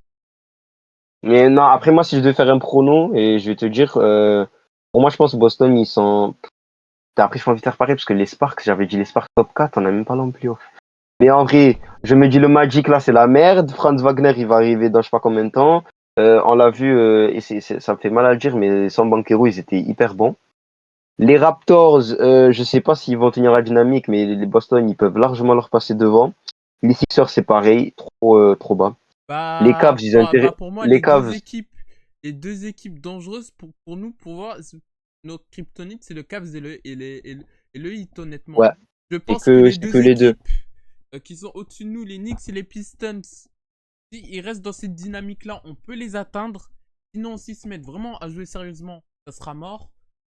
Mais non, après moi, si je devais faire un prono, et je vais te dire, pour moi, je pense que Boston, ils sont. Après, je pas envie de faire pareil, parce que les Sparks, j'avais dit les Sparks top 4, on n'a même pas non plus. Mais en vrai, je me dis le Magic, là, c'est la merde. Franz Wagner, il va arriver dans je sais pas combien de temps. On l'a vu, et ça me fait mal à le dire, mais sans Banchero, ils étaient hyper bons. Les Raptors, je sais pas s'ils vont tenir la dynamique, mais les Boston, ils peuvent largement leur passer devant. Les Sixers, c'est pareil, trop bas. Les Cavs, Pour moi, les Cavs, les deux équipes dangereuses pour nous, pour voir notre kryptonite, c'est le Cavs et le Heat, honnêtement. ouais, Je c'est pense que que, les c'est que deux les deux. équipes qui sont au-dessus de nous, les Knicks et les Pistons, s'ils restent dans cette dynamique-là, on peut les atteindre. Sinon, s'ils se mettent vraiment à jouer sérieusement, ça sera mort.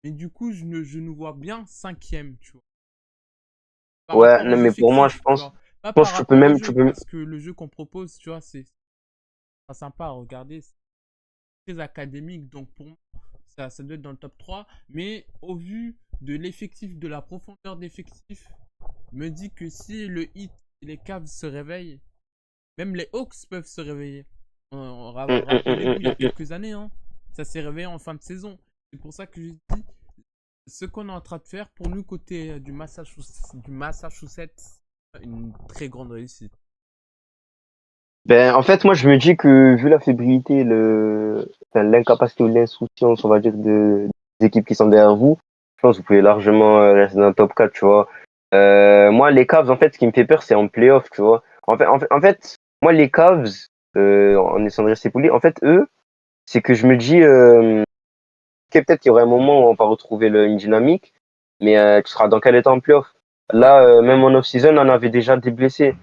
Mais du coup, je nous vois bien cinquième, tu vois. Par Ouais, rapport aux non, mais pour moi, effectifs, tu vois. Pas je pense par que tu peux rapport au même, tu jeu, peux, parce que le jeu qu'on propose, tu vois, c'est pas sympa à regarder. C'est très académique, donc pour moi, ça doit être dans le top 3. Mais au vu de l'effectif, de la profondeur d'effectif, me dit que si le Heat et les Cavs se réveillent, même les Hawks peuvent se réveiller. Rappelez-vous, il y a hum. quelques années, hein, ça s'est réveillé en fin de saison. C'est pour ça que je dis, ce qu'on est en train de faire, pour nous, côté du Massachusetts, une très grande réussite. Ben, en fait, moi, je me dis que vu la fébrilité, enfin, l'incapacité ou l'insouciance, on va dire, des équipes qui sont derrière vous, je pense que vous pouvez largement rester dans le top 4, tu vois. Moi, les Cavs, en fait, ce qui me fait peur, c'est en playoff, tu vois. En fait, moi, les Cavs, en essayant de rester poli, en fait, eux, c'est que je me dis que peut-être qu'il y aurait un moment où on va retrouver une dynamique, mais tu seras dans quel état en playoff? Ouais, Là, même en off-season, on avait déjà des blessés.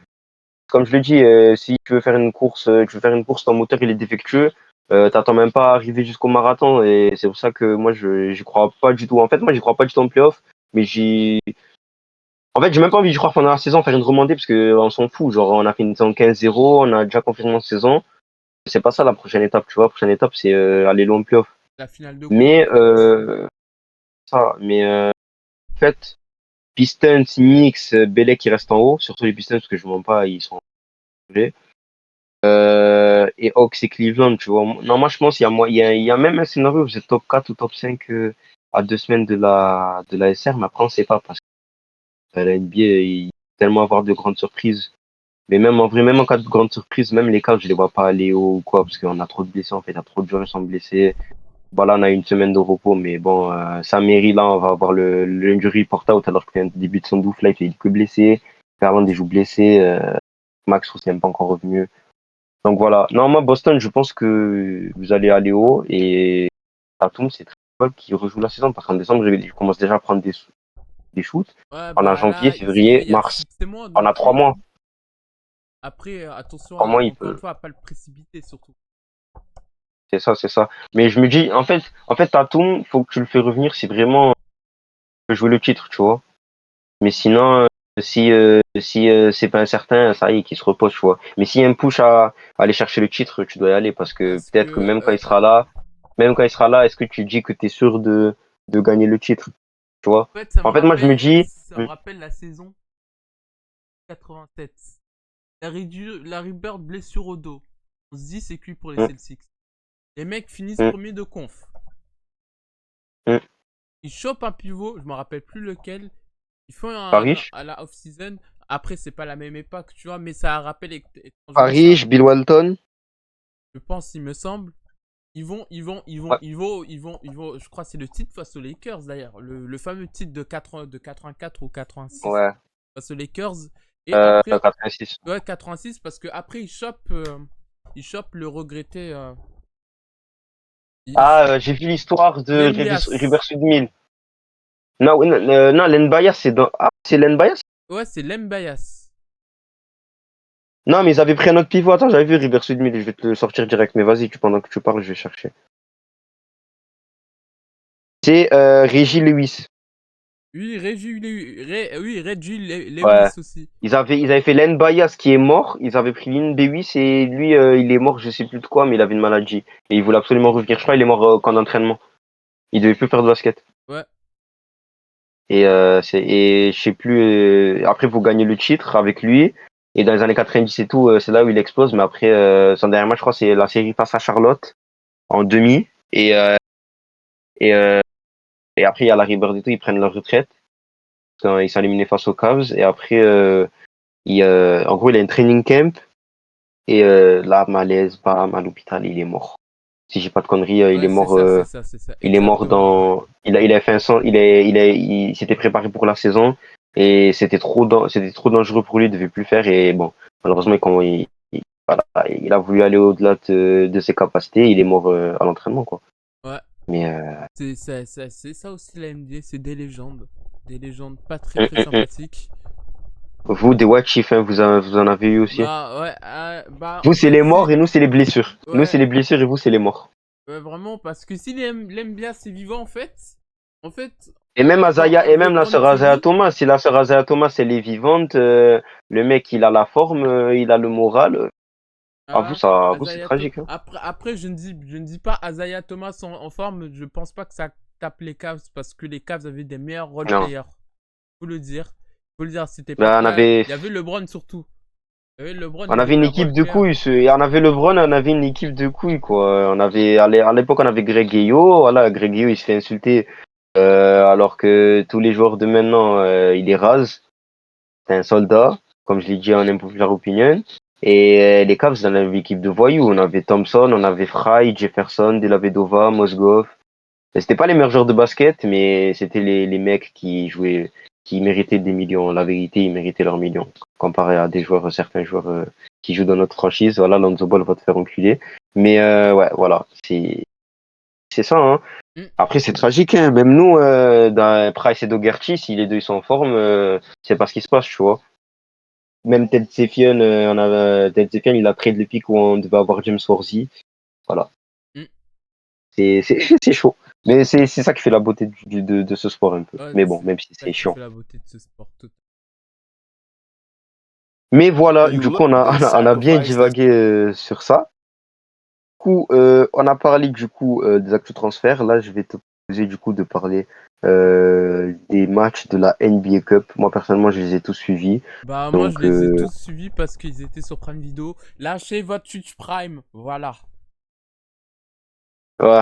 Comme je le dis, si tu veux faire une course, ton moteur il est défectueux, t'attends même pas à arriver jusqu'au marathon et c'est pour ça que moi j'y crois pas du tout. En fait, moi j'y crois pas du tout en playoff, mais en fait, j'ai même pas envie d'y croire pendant la saison, faire une remontée parce que on s'en fout. Genre, on a fait une saison 15-0, on a déjà confirmé en saison. C'est pas ça la prochaine étape, tu vois. La prochaine étape, c'est aller loin en playoff. la finale de quoi, en Mais fait? en fait, Pistons, Knicks, Belek qui restent en haut, surtout les Pistons parce que je ne mens pas, ils sont en haut. Et Hawks et Cleveland, tu vois. Non, moi, je pense qu'il y a même un scénario où vous êtes top 4 ou top 5 à 2 semaines de la SR, mais après, on sait pas parce que la NBA, il tellement avoir de grandes surprises. Mais même en vrai, même en cas de grandes surprises, même les cas, je les vois pas aller haut ou quoi, parce qu'on a trop de blessés, en fait, il y a trop de joueurs qui sont blessés. Bon, là, on a une semaine de repos, mais bon, Samiri, là, on va avoir le injury report out alors qu'il y a un début de son double, là, il est que blessé. Garland, il joue blessé. Max, je trouve qu'il n'est même pas encore revenu. Donc voilà. Non, moi, Boston, je pense que vous allez aller haut et Tatum, c'est très qui rejoue la saison. Parce qu'en décembre, je commence déjà à prendre des shoots. Ouais, On a bah janvier, là, c'est vrai, février, il y a mars. 6 mois, On a donc 3 mois. après, attention, 3 mois, il encore une peut. fois, à pas le précipiter surtout. C'est ça, c'est ça. Mais je me dis, en fait, Tatum, faut que tu le fais revenir si vraiment tu veux jouer le titre, tu vois. Mais sinon, si c'est pas incertain, ça y est, qu'il se repose, tu vois. Mais s'il y a un push à aller chercher le titre, tu dois y aller parce que Parce peut-être que que, même quand il sera là, est-ce que tu dis que tu es sûr de gagner le titre, tu vois? en fait, En fait, moi, je me dis, ça me rappelle la saison 87. Larry Bird blessure au dos. On se dit, c'est cuit pour les hum, Celtics. Les mecs finissent hum, premier de conf. hum, Ils chopent un pivot, je me rappelle plus lequel. Ils font Paris, à la off-season. Après, c'est pas la même époque, tu vois, mais ça rappelle étrangement ça. Bill Walton. Je pense, il me semble. Ouais, Je crois que c'est le titre face aux Lakers d'ailleurs. Le fameux titre de 84 ou 86 ouais, face aux Lakers. Et après, 86. ouais, 86 parce que après il chope le regretté. Il ch- J'ai vu l'histoire de River Lembias. Sud 1000. Non, oui, non, non, Len Bias, c'est dans. Ah, c'est Len Bias? Ouais, c'est Lembias. Non, mais ils avaient pris un autre pivot. Attends, j'avais vu River Sud 1000, je vais te le sortir direct. Mais vas-y, pendant que tu parles, je vais chercher. C'est Reggie Lewis. Oui, Reggie Ouais. Lewis aussi. Ils avaient fait Len Bias qui est mort. Ils avaient pris Lynn Lewis et lui, il est mort, je sais plus de quoi, mais il avait une maladie. Et il voulait absolument revenir. Je crois qu'il est mort au camp d'entraînement. Il devait plus faire de basket. Ouais. Et je sais plus. Après, vous gagnez le titre avec lui. Et dans les années 90 et tout, c'est là où il explose. Mais après, son dernier match, je crois, c'est la série face à Charlotte en demi. Et, euh, et après, il y a Larry Bird et tout, ils prennent leur retraite quand ils sont éliminés face aux Cavs. Et après, en gros, il a une training camp. Et là, malaise, bam, à l'hôpital, il est mort. Si j'ai pas de conneries, il est Ouais, mort. c'est ça, Il est mort exactement. il a fait un sang, il s'était préparé pour la saison et c'était trop dangereux pour lui, il devait plus le faire et bon, malheureusement, quand voilà, il a voulu aller au-delà de ses capacités, il est mort à l'entraînement, quoi. Ouais. Mais, C'est ça aussi la NBA, c'est des légendes. Des légendes pas très hum, très hum, hum. sympathiques. Vous, des White Chiefs, hein, vous en avez eu aussi. Bah ouais, bah Vous, en c'est fait les c'est... morts et nous, c'est les blessures. Nous, c'est Ouais, les blessures et vous, c'est les morts. ouais, vraiment, parce que si l'aime bien c'est vivant en fait, Et même Azaya, et même la LeBron sœur Azaya Curry, Thomas, si la sœur Azaya Thomas, elle est vivante, le mec, il a la forme, il a le moral. À vous, c'est tragique, hein. Après je ne dis pas Azaya Thomas en forme, je pense pas que ça tape les Cavs parce que les Cavs avaient des meilleurs role Non. players. Faut le dire. Faut le dire à cette Ben, époque-là. Il y avait LeBron surtout. Il y avait LeBron, on il est avait une meilleur role équipe de player. couilles. Et on avait LeBron, on avait une équipe de couilles, quoi. À l'époque, on avait Greg Guillot. Voilà, Greg Guillot, il se fait insulter, alors que tous les joueurs de maintenant, il est rase. C'est un soldat, comme je l'ai dit en Unpopular Opinion. Et les Cavs, on avait une équipe de voyous. On avait Thompson, on avait Fry, Jefferson, Della Vedova, Mozgov. Et c'était pas les meilleurs joueurs de basket, mais c'était les mecs qui jouaient, qui méritaient des millions. La vérité, ils méritaient leurs millions. Comparé à certains joueurs qui jouent dans notre franchise. Voilà, Lonzo Ball va te faire enculer. Mais ouais, voilà, c'est ça, hein. Hmm. Après, c'est tragique, hein. Même nous, dans Price et Doherty, si les deux ils sont en forme, c'est pas ce qui se passe, tu vois. Même Ted Sefion, Ted Sefion, il a trade le pic où on devait avoir James Worthy. Voilà. Hmm. C'est chaud. Mais c'est ça qui fait la beauté de ce sport un peu. Ouais, Mais bon, c'est même si ça c'est qui chiant. fait la beauté de ce sport. Mais voilà, du coup, on a bien divagué sur ça. Du coup, on a parlé du coup des actus transferts. Là, je vais te proposer du coup de parler des matchs de la NBA Cup. Moi, personnellement, je les ai tous suivis. Bah moi je Donc, les ai tous suivis parce qu'ils étaient sur Prime Video. Lâchez votre Twitch Prime, voilà. ouais,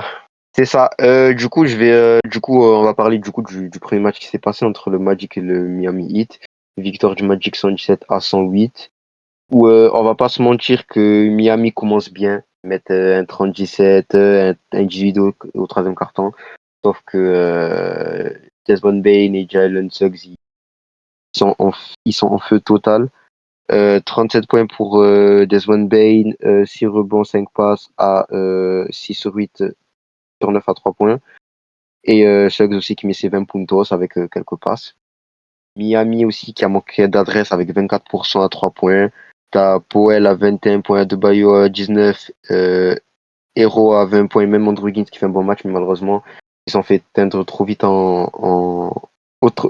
c'est ça. On va parler du coup du premier match qui s'est passé entre le Magic et le Miami Heat. Victoire du Magic 117-108. Où on va pas se mentir que Miami commence bien, mettre un 37, un 18 au troisième carton. Sauf que Desmond Bain et Jalen Suggs, sont en, ils sont en feu total. 37 points pour Desmond Bain, 6 rebonds, 5 passes à 6 sur 8 sur 9 à 3 points. Et Suggs aussi qui met ses 20 puntos avec quelques passes. Miami aussi qui a manqué d'adresse avec 24% à 3 points. T'as Powell à 21 points, Adebayo à 19, Hero à 20 points, même Andrew Wiggins qui fait un bon match, mais malheureusement, ils sont fait teindre trop vite au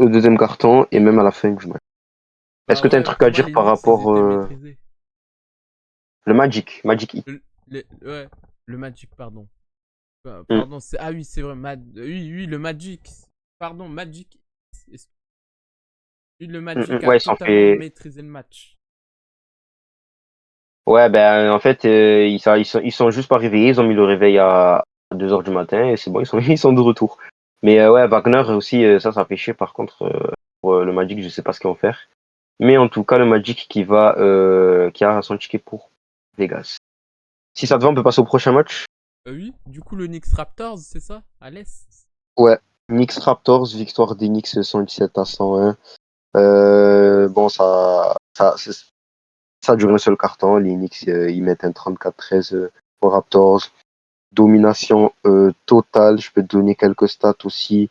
deuxième carton et même à la fin du match. Est-ce Bah que tu as un ouais, truc pour à moi, dire les par Knicks, ils rapport étaient maîtrisés. le Magic Heat? Ouais, le Magic, pardon. Mm, Pardon, c'est... Ah oui, c'est vrai, oui, le Magic. Pardon, Magic. Oui, le Magic a Ouais, ils sont totalement fait. maîtrisé le match. Ouais, ben en fait, ils sont juste pas réveillés. Ils ont mis le réveil à 2 heures du matin et c'est bon, ils sont de retour. Mais ouais, Wagner aussi, ça fait chier par contre. Pour le Magic, je sais pas ce qu'ils vont faire. Mais en tout cas, le Magic qui a son ticket pour Vegas. Si ça te va, on peut passer au prochain match. Oui, du coup, le Knicks Raptors, c'est ça? À l'Est? Ouais, Knicks Raptors, victoire des Knicks 117-101. Bon, ça dure un seul carton. Les Knicks, ils mettent un 34-13 aux Raptors. Domination totale. Je peux te donner quelques stats aussi.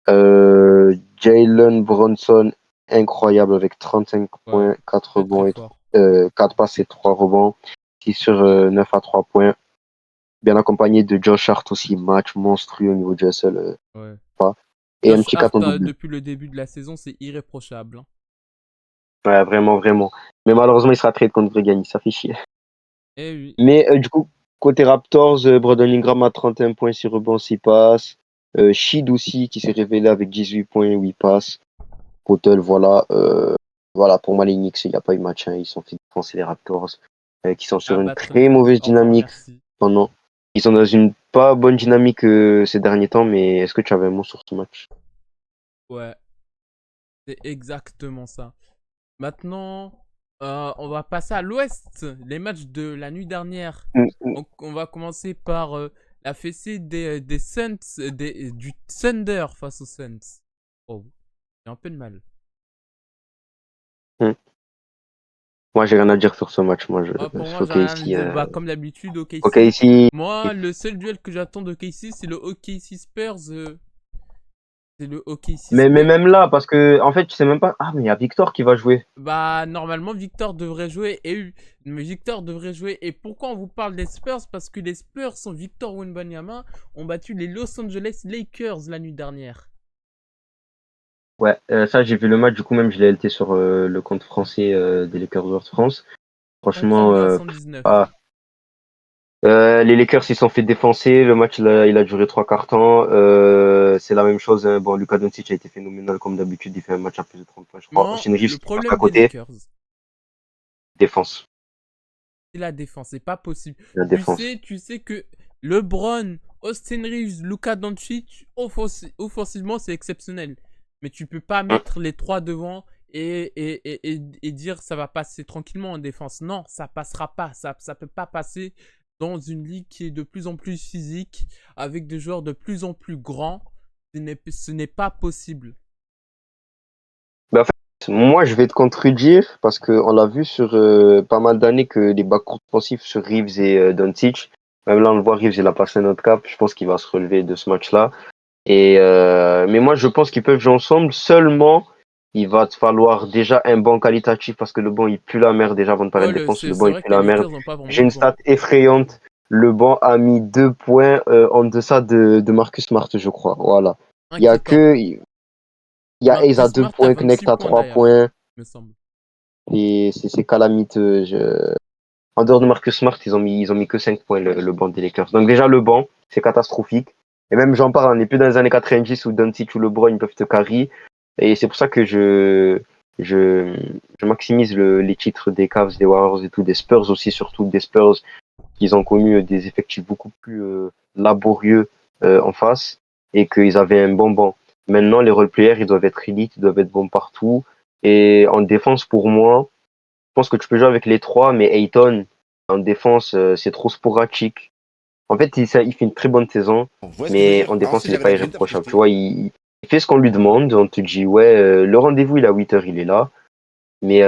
Jalen Brunson, incroyable avec 35 Ouais, points, 4 très très rebonds et fort. 4 passes et 3 rebonds. 6 sur 9 à 3 points. Bien accompagné de Josh Hart aussi, match monstrueux au niveau du hustle. Ouais. Pas. Et un Josh petit Hart, carton double. depuis le début de la saison, c'est irréprochable, hein. Ouais, vraiment, vraiment. Mais malheureusement, il sera trade contre Greg, ça fait chier. Eh oui. Mais du coup, côté Raptors, Brandon Ingram a 31 points, 6 rebonds, 6 passes. Sheed aussi, qui s'est révélé avec 18 points, 8 passes. Potel, voilà. Voilà, pour moi, les Knicks, il n'y a pas eu match, hein. Ils sont fait défoncer les Raptors, qui sont À sur une battre les très Knicks. mauvaise Au revoir, dynamique merci. pendant. Ils sont dans une pas bonne dynamique ces derniers temps, mais est-ce que tu avais un mot sur ce match? Ouais, c'est exactement ça. Maintenant, on va passer à l'Ouest. Les matchs de la nuit dernière. Mm, mm. Donc, on va commencer par la fessée des Suns, du Thunder face aux Suns. Oh, j'ai un peu de mal. Mm. Moi, j'ai rien à dire sur ce match. Moi, Ah, pour moi, sur j'ai rien OKC. de. Bah, comme d'habitude, OKC. OKC. Moi, le seul duel que j'attends d'OKC, c'est le OKC Spurs. C'est le OKC Mais Spurs. même là, parce que, en fait, tu sais même pas. Ah, mais il y a Victor qui va jouer. Bah, normalement, Victor devrait jouer. Mais Victor devrait jouer. Et pourquoi on vous parle des Spurs? Parce que les Spurs sont Victor Wembanyama ont battu les Los Angeles Lakers la nuit dernière. Ouais, ça, j'ai vu le match. Du coup, même, je l'ai LT sur le compte français des Lakers World France. Franchement, 132 à 119. ah, les Lakers s'y sont fait défoncer. Le match, il a duré 3 quarts-temps. C'est la même chose, hein. Bon, Luka Doncic a été phénoménal comme d'habitude. Il fait un match à plus de 30 points, je crois. Non, Austin Reeves le qui passe à problème des côté. Lakers, Défense. c'est la défense. C'est pas possible. La défense. Tu sais que LeBron, Austin Reeves, Luka Doncic, offensivement, c'est exceptionnel. Mais tu peux pas Hum. mettre les trois devant et dire ça va passer tranquillement en défense. Non, ça passera pas. Ça peut pas passer dans une ligue qui est de plus en plus physique, avec des joueurs de plus en plus grands. Ce n'est pas possible. Mais en fait, moi, je vais te contredire parce qu'on l'a vu sur pas mal d'années que les backcourts offensifs sur Reeves et Doncic, même là, on le voit, Reeves, il a passé notre cap. Je pense qu'il va se relever de ce match-là. Mais moi, je pense qu'ils peuvent jouer ensemble. Seulement, il va te falloir déjà un banc qualitatif parce que le banc, il pue la merde déjà avant de parler Ouais, de défense. Le banc, c'est il vrai pue que les la merde. Lakers n'ont pas vraiment J'ai de une banc. stat effrayante. Le banc a mis 2 points en deçà de Marcus Smart, je crois. Voilà. Il y a Inquiétant. que, il y a Ace Marcus à deux Smart a points, Connect 26 à points trois d'ailleurs, points. me semble. Et c'est calamiteux. En dehors de Marcus Smart, ils ont mis que 5 points le banc des Lakers. Donc déjà, le banc, c'est catastrophique. Et même, j'en parle, on n'est plus dans les années 90 où Doncic ou LeBron, ils peuvent te carry. Et c'est pour ça que je, je maximise les titres des Cavs, des Warriors et tout, des Spurs aussi, surtout des Spurs, qui ont connu des effectifs beaucoup plus laborieux en face et qu'ils avaient un bon banc. Maintenant, les role-players, ils doivent être élites, ils doivent être bons partout. Et en défense, pour moi, je pense que tu peux jouer avec les trois, mais Ayton, en défense, c'est trop sporadique. En fait, il fait une très bonne saison, On voit ce que je veux mais dire? en Alors défense, si il n'est j'avais pas l'agenda, parce que irréprochable. Tu j'étais. vois, il fait ce qu'on lui demande. On te dit, ouais, le rendez-vous, il est à 8 heures, il est là. Mais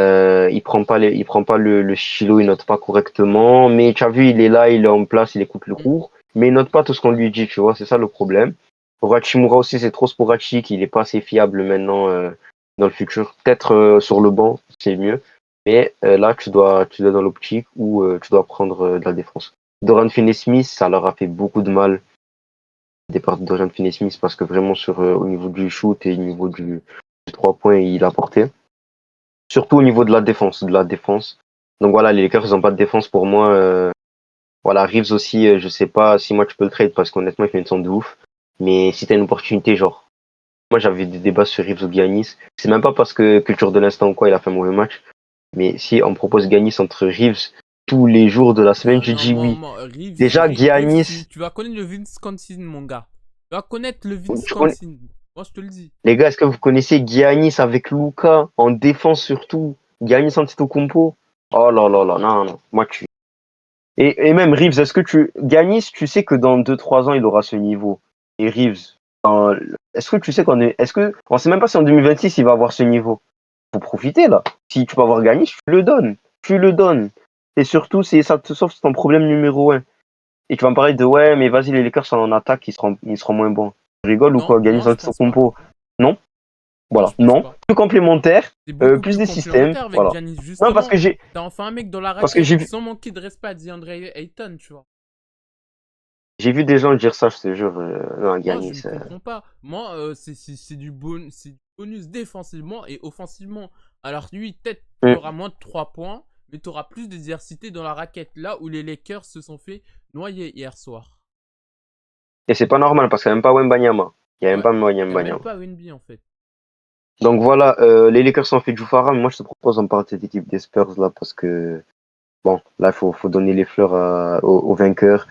il prend pas le stylo, il note pas correctement. Mais tu as vu, il est là, il est en place, il écoute le Mm. cours. Mais il note pas tout ce qu'on lui dit, tu vois, c'est ça le problème. Pour Hachimura aussi, c'est trop sporadique. Il est pas assez fiable maintenant dans le futur. Peut-être sur le banc, c'est mieux. Mais là, tu dois dans l'optique où tu dois prendre de la défense. Dorian Finney-Smith, ça leur a fait beaucoup de mal, le départ de Dorian Finney-Smith, parce que vraiment au niveau du shoot et au niveau du 3 points, il a apporté. Surtout au niveau de la défense, Donc voilà, les Lakers, ils ont pas de défense pour moi. Voilà, Reeves aussi, je sais pas si moi tu peux le trade parce qu'honnêtement, il fait une sonde de ouf. Mais si t'as une opportunité, genre, moi j'avais des débats sur Reeves ou Giannis. C'est même pas parce que culture de l'instant ou quoi, il a fait un mauvais match. Mais si on me propose Giannis entre Reeves tous les jours de la semaine, je Non, dis oui. Déjà, Reeves, Giannis, tu vas connaître le Wisconsin, mon gars. Tu vas connaître le je connais- Wisconsin. Moi, je te le dis. les gars, est-ce que vous connaissez Giannis avec Luka en défense surtout? Giannis Antetokounmpo? Oh là là là, non, non, moi tu. Et même Reeves, Giannis, tu sais que dans 2 3 ans, il aura ce niveau. Et Reeves, est-ce que tu sais on sait même pas si en 2026 il va avoir ce niveau. Faut profiter là. Si tu peux avoir Giannis, tu le donnes. Tu le donnes. Et surtout, ça te sauve ton problème numéro un. Et tu vas me parler de ouais, mais vas-y, les Lakers sont en attaque, ils seront moins bons. Tu rigoles ou Non, quoi? Giannis moi, je pense pas. Antetokounmpo? Non? Moi, Voilà. je pense Non. pas. Plus complémentaire, C'est beaucoup plus plus des systèmes. complémentaire avec Voilà. Giannis. Non, parce Justement, que j'ai, t'as enfin un mec dans la parce que raquette sans manquer de respect à DeAndre Ayton, tu vois. j'ai vu des gens dire ça, je te jure. Non, Moi, je ne Giannis. comprends pas. Moi, c'est c'est du bonus défensivement et offensivement. Alors, lui, peut-être qu'il Hmm. aura moins de 3 points, mais tu auras plus de diversité dans la raquette. Là où les Lakers se sont fait noyer hier soir. Et c'est pas normal parce qu'il n'y a même pas Wembanyama. Il n'y a même Ouais. pas Il n'y a même Wembanyama. pas Wenby, en fait. Donc voilà, les Lakers ont fait du Farah, mais moi je te propose d'en parler de cette équipe des Spurs là parce que bon, là faut donner les fleurs au vainqueur.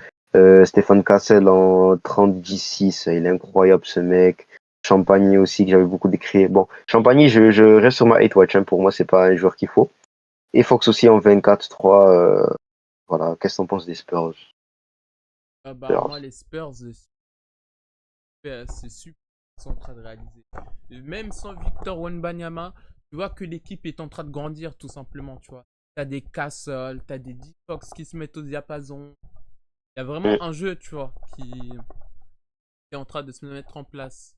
Stéphane Cassel en 30-10-6, il est incroyable ce mec. Champagny aussi que j'avais beaucoup décrié. Bon, Champagny, je reste sur ma hate watch, hein. Pour moi c'est pas un joueur qu'il faut. Et Fox aussi en 24-3. Voilà, qu'est-ce que t'en penses des Spurs? Ah bah, moi, Spurs. les Spurs, c'est super ce qu'ils sont en train de réaliser. Et même sans Victor Wembanyama, tu vois que l'équipe est en train de grandir, tout simplement, tu vois. T'as des Castle, t'as des D-Fox qui se mettent au diapason. Il y a Mm. vraiment un jeu, tu vois, qui est en train de se mettre en place.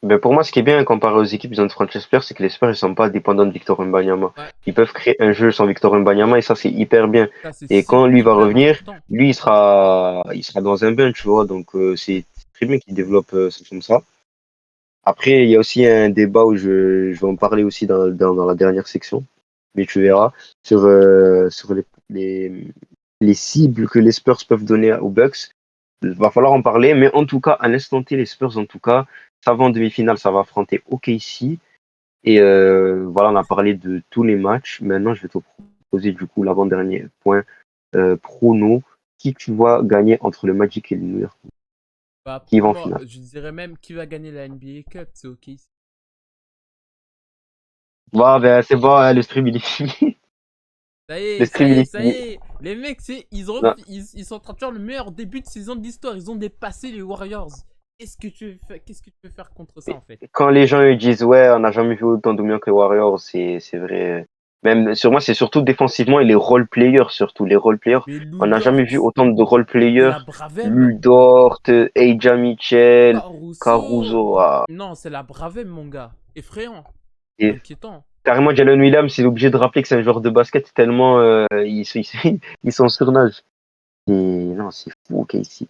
Ben pour moi, ce qui est bien comparé aux équipes de franchise Spurs, c'est que les Spurs ils sont pas dépendants de Victor Wembanyama. Ouais, Ils peuvent créer un jeu sans Victor Wembanyama et ça c'est hyper bien. ça c'est Et quand lui va hyper revenir, important. lui il sera dans un bench, tu vois. Donc c'est très bien qu'il développe ça comme ça. Après, il y a aussi un débat où je vais en parler aussi dans la dernière section, mais tu verras sur les cibles que les Spurs peuvent donner aux Bucks. Il va falloir en parler, mais en tout cas, à l'instant T, les Spurs, en tout cas, ça va en demi-finale, ça va affronter OKC. Et voilà, on a parlé de tous les matchs. Maintenant, je vais te proposer du coup l'avant-dernier point prono. Qui tu vois gagner entre le Magic et le New York? Bah Qui après, va en moi, finale? je dirais même qui va gagner la NBA Cup, c'est OK. Voilà, ben, c'est bon, hein, le stream il est fini. Ça y est, Le ça stream y il est, est ça y fini. est. Les mecs, Non. ils sont en train de faire le meilleur début de saison de l'histoire. Ils ont dépassé les Warriors. Qu'est-ce que tu veux faire contre ça, en fait? Quand les gens ils disent ouais, on n'a jamais vu autant de mieux que les Warriors, c'est vrai. Même sur moi, c'est surtout défensivement et les role players surtout. Les role players, Mais on n'a jamais Ludort, vu autant de role c'est players. la Bravem. Ludort, Aja Mitchell, Caruso. Caruso. Ah. Non, c'est la Bravem, mon gars. Effrayant. Et Inquiétant. carrément, Jalen Williams, il est obligé de rappeler que c'est un joueur de basket tellement ils sont surnage. Et non, c'est fou, OKC.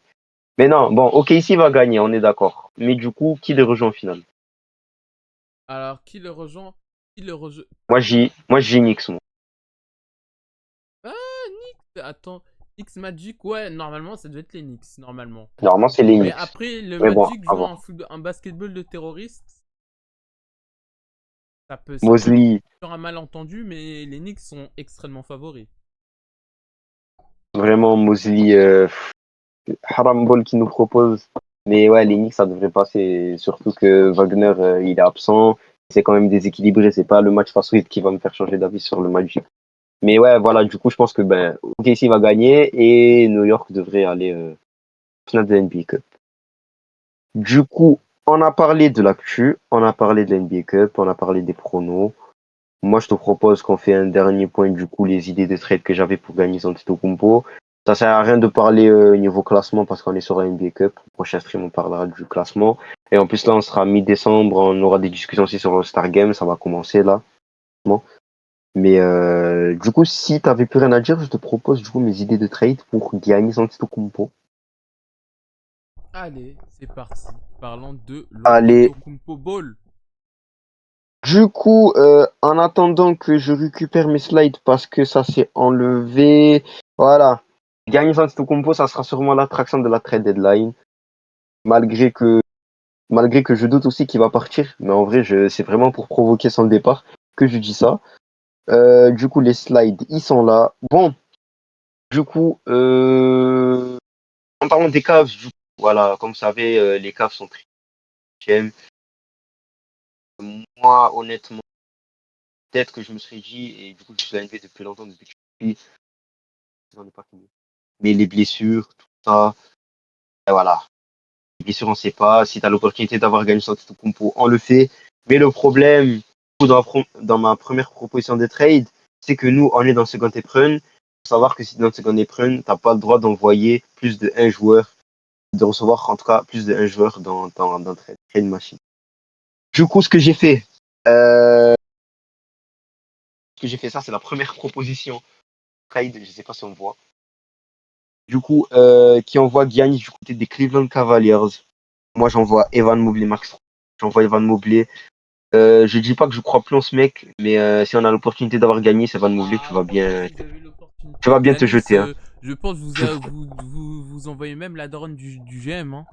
Mais non, bon, OKC va gagner, on est d'accord. Mais du coup, qui les rejoint en finale? Alors, qui le rejoint? Qui le rejoint? Moi, j'ai Knicks, moi. Ah, Knicks. Attends. X Magic, ouais, normalement, ça doit être les Knicks, normalement. Normalement, c'est les Mais Knicks. après, le Mais bon, Magic à jouant voir. un basketball de terroriste, ça peut Mosley, faire un malentendu, mais les Knicks sont extrêmement favoris. vraiment, Mosley, haram ball qu'il nous propose. Mais ouais, les Knicks, ça devrait passer. Surtout que Wagner, il est absent. C'est quand même déséquilibré. C'est pas le match face au Heat qui va me faire changer d'avis sur le Magic. Mais ouais, voilà, du coup, je pense que ben, OKC va gagner et New York devrait aller au final de la NBA Cup. Du coup, on a parlé de l'actu, on a parlé de la NBA Cup, on a parlé des pronos. Moi, je te propose qu'on fait un dernier point, du coup, les idées de trade que j'avais pour gagner Antetokounmpo. Ça sert à rien de parler niveau classement parce qu'on est sur la NBA Cup. Au prochain stream, on parlera du classement. Et en plus, là, on sera mi-décembre. On aura des discussions aussi sur le Star Game. Ça va commencer là. Bon. Mais du coup, si t'avais plus rien à dire, je te propose du coup mes idées de trade pour Giannis Antetokounmpo. Allez, c'est parti. Parlons de Allez, l'Antetokounmpo Ball. du coup, en attendant que je récupère mes slides parce que ça s'est enlevé, voilà. Giannis Antetokounmpo, ça sera sûrement l'attraction de la trade deadline, malgré que malgré que je doute aussi qu'il va partir. Mais en vrai, c'est vraiment pour provoquer son départ que je dis ça. Du coup, les slides, ils sont là. Bon, du coup, en parlant des Cavs, du coup, voilà, comme vous savez, les Cavs sont très j'aime. Moi, honnêtement, peut-être que je me serais dit, et du coup, je suis la NBA depuis longtemps, depuis que je suis petit, j'en ai pas fini. Mais les blessures, tout ça, et voilà. Les blessures, on sait pas. Si tu as l'opportunité d'avoir gagné sur tout compo, on le fait. Mais le problème, dans ma première proposition de trade, c'est que nous, on est dans Second Apron. Faut savoir que si dans Second Apron, t'as pas le droit d'envoyer plus de un joueur, de recevoir en tout cas plus de un joueur dans trade machine. Du coup, euh, ce que j'ai fait, ça, c'est la première proposition trade. Je sais pas si on voit. Du coup, qui envoie Giannis du côté des Cleveland Cavaliers. Moi, j'envoie Evan Mobley Max. J'envoie Evan Mobley. Je dis pas que je crois plus en ce mec, mais si on a l'opportunité d'avoir gagné, c'est Evan Mobley, Ah, franchement, si vous avez tu l'opportunité, vas bien te Giannis, jeter. Hein. je pense que Je- vous envoyez même la daronne du GM. Hein.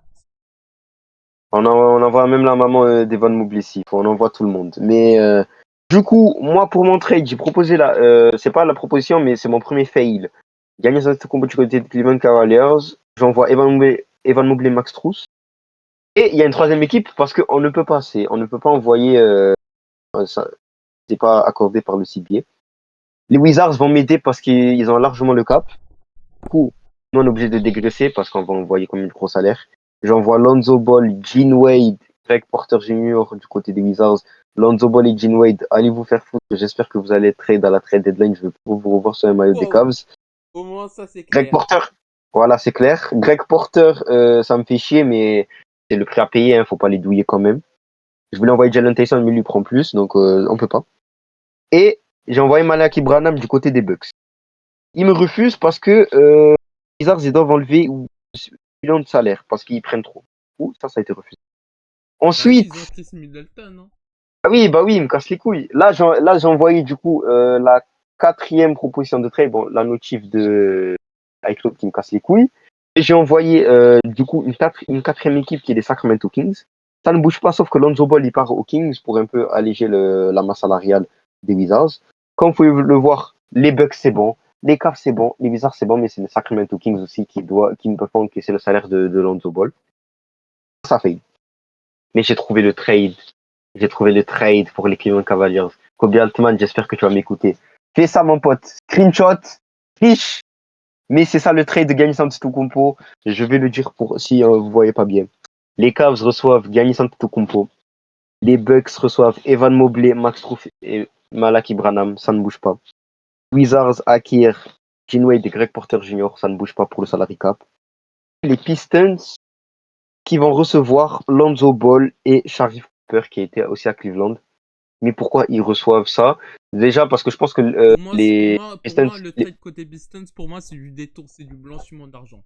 on envoie même la maman d'Evan Mobley s'il faut, on envoie tout le monde. Mais du coup, moi pour mon trade, j'ai proposé c'est pas la proposition, mais c'est mon premier fail. Giannis Antetokounmpo du côté de Cleveland Cavaliers. J'envoie Evan Mobley Max Strus. Et il y a une troisième équipe parce qu'on ne peut pas, on ne peut pas envoyer, ça, c'est pas accordé par le CBA. Les Wizards vont m'aider parce qu'ils ont largement le cap. Du coup, nous on est obligé de dégraisser parce qu'on va envoyer comme une gros salaire. J'envoie Lonzo Ball, Gene Wade, Greg Porter Jr. du côté des Wizards. Lonzo Ball et Gene Wade, allez vous faire foutre. J'espère que vous allez trade à la trade deadline. Je veux vous revoir sur un maillot des Wow, Cavs. au moins ça c'est Greg clair. Porter, voilà, c'est clair. Greg Porter, ça me fait chier, mais c'est le prix à payer. Faut pas les douiller quand même. Je voulais envoyer Jalen Tyson, mais il lui prend plus, donc on peut pas. Et j'ai envoyé Malaki Branham du côté des Bucks. Il me refuse parce que Wizards, ils doivent enlever 1 million de salaire parce qu'ils prennent trop. Ouh, ça a été refusé. Bah oui, ils ont Ensuite, Chris Middleton. Hein. bah oui, il me casse les couilles. J'ai envoyé du coup la quatrième proposition de trade, bon, la notif de iCloud qui me casse les couilles. Et j'ai envoyé du coup une quatrième équipe qui est les Sacramento Kings. Ça ne bouge pas, sauf que Lonzo Ball il part aux Kings pour un peu alléger la masse salariale des Wizards. Comme vous pouvez le voir, les Bucks c'est bon, les Cavs c'est bon, les Wizards c'est bon, mais c'est les Sacramento Kings aussi qui ne peuvent pas encaisser le salaire de Lonzo Ball. Ça fait. Mais j'ai trouvé le trade pour les Cleveland Cavaliers. Kobe Altman, j'espère que tu vas m'écouter. Fais ça, mon pote. Screenshot, riche. Mais c'est ça le trade de Giannis Antetokounmpo. Je vais le dire pour si vous voyez pas bien. Les Cavs reçoivent Giannis Antetokounmpo. Les Bucks reçoivent Evan Mobley, Max Strus et Malaki Branham. Ça ne bouge pas. Wizards acquièrent Gene Wade et Greg Porter Jr. Ça ne bouge pas pour le salary cap. Les Pistons qui vont recevoir Lonzo Ball et Sharif Cooper qui était aussi à Cleveland. Mais pourquoi ils reçoivent ça? Déjà parce que je pense que les Pour Pistons, moi, le trade côté Pistons, pour moi, c'est du détour, c'est du blanchiment d'argent.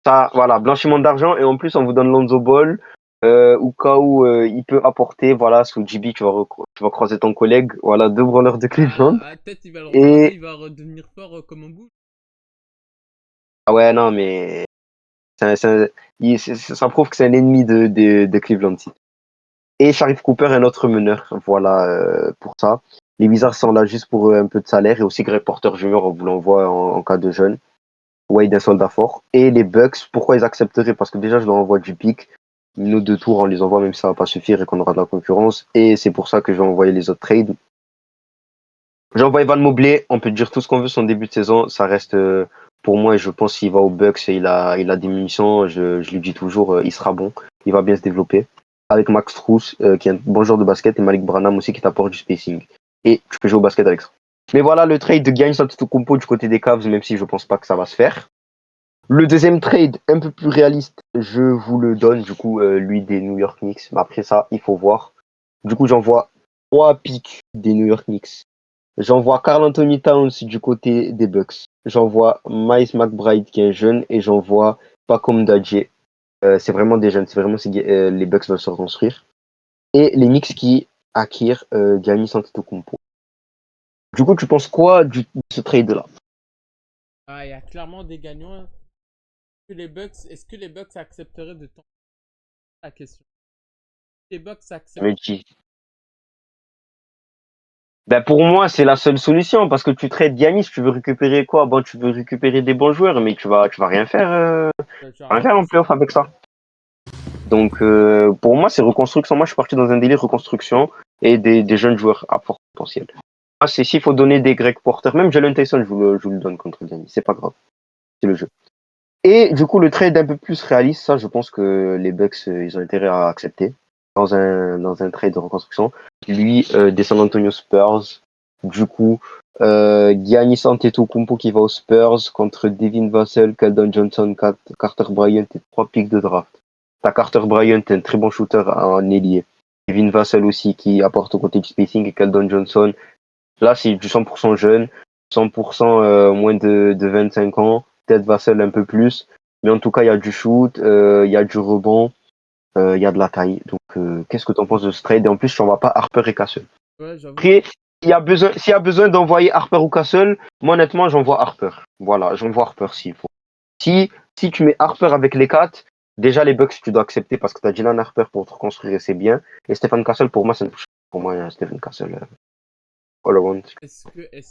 ça, voilà, blanchiment d'argent et en plus on vous donne Lonzo Ball au cas où il peut apporter, voilà, sous JB tu vas croiser ton collègue, voilà, deux branleurs de Cleveland. Peut-être il va le recroiser, Et il va redevenir fort comme un bout. ah ouais, non, mais ça prouve que c'est un ennemi de Cleveland. Et Sharif Cooper, un autre meneur, voilà pour ça. Les Wizards sont là juste pour un peu de salaire et aussi Greg Porter Jr. on vous l'envoie en cas de jeune. Wade, un soldat fort. Et les Bucks, pourquoi ils accepteraient? Parce que déjà, je leur envoie du pic. Nos deux tours, on les envoie même si ça va pas suffire et qu'on aura de la concurrence. Et c'est pour ça que je vais envoyer les autres trades. J'ai envoyé Van Mobley. On peut dire tout ce qu'on veut son début de saison. Ça reste, pour moi, et je pense qu'il va aux Bucks et il a des munitions. Je lui dis toujours, il sera bon. Il va bien se développer. Avec Max Strus, qui est un bon joueur de basket, et Malik Branham aussi qui t'apporte du spacing. Et tu peux jouer au basket avec ça. Mais voilà le trade de Giannis Antetokounmpo du côté des Cavs, même si je pense pas que ça va se faire. Le deuxième trade, un peu plus réaliste, je vous le donne, du coup, lui des New York Knicks. Mais après ça, il faut voir. Du coup, j'envoie 3 picks des New York Knicks. J'envoie Karl Anthony Towns du côté des Bucks. J'envoie Miles McBride qui est un jeune et j'envoie Pacom Dadje. C'est vraiment des jeunes, c'est vraiment si les Bucks veulent se reconstruire. Et les Knicks qui acquièrent Giannis Antetokounmpo. Du coup, tu penses quoi de ce trade-là? Ah, il y a clairement des gagnants. Est-ce que les Bucks accepteraient de tenter la question? Les Bucks Je me acceptent. dis, ben pour moi, c'est la seule solution parce que tu trades Giannis, tu veux récupérer quoi? Bon, tu veux récupérer des bons joueurs, mais tu vas Tu vas rien rien faire faire en sans. playoff avec ça. Donc, pour moi, c'est reconstruction. Moi, je suis parti dans un délire reconstruction et des jeunes joueurs à fort potentiel. Ah, c'est s'il faut donner des Greg Porter, même Jalen Tyson, je vous le donne contre Giannis. C'est pas grave, c'est le jeu. Et du coup, le trade un peu plus réaliste, ça, je pense que les Bucks, ils ont intérêt à accepter dans un trade de reconstruction. Lui, des San Antonio Spurs. Du coup, Giannis Antetokounmpo qui va aux Spurs contre Devin Vassell, Keldon Johnson, Carter Bryant et 3 picks de draft. T'as Carter Bryant, un très bon shooter en ailier. Devin Vassell aussi qui apporte au côté du spacing et Keldon Johnson. Là, c'est du 100% jeune, 100% moins de 25 ans, peut-être Vassell un peu plus. Mais en tout cas, il y a du shoot, il y a du rebond, il y a de la taille. Donc, qu'est-ce que tu en penses de ce trade? Et en plus, tu n'envoies pas Harper et Castle. Ouais, j'avoue. Après, s'il y a besoin d'envoyer Harper ou Castle, moi, honnêtement, j'envoie Harper. Voilà, j'envoie Harper s'il faut. Si tu mets Harper avec les 4, déjà les Bucks, tu dois accepter parce que tu as Dylan Harper pour te reconstruire et c'est bien. Et Stephen Castle, pour moi, pour moi, Stephen Castle, all around.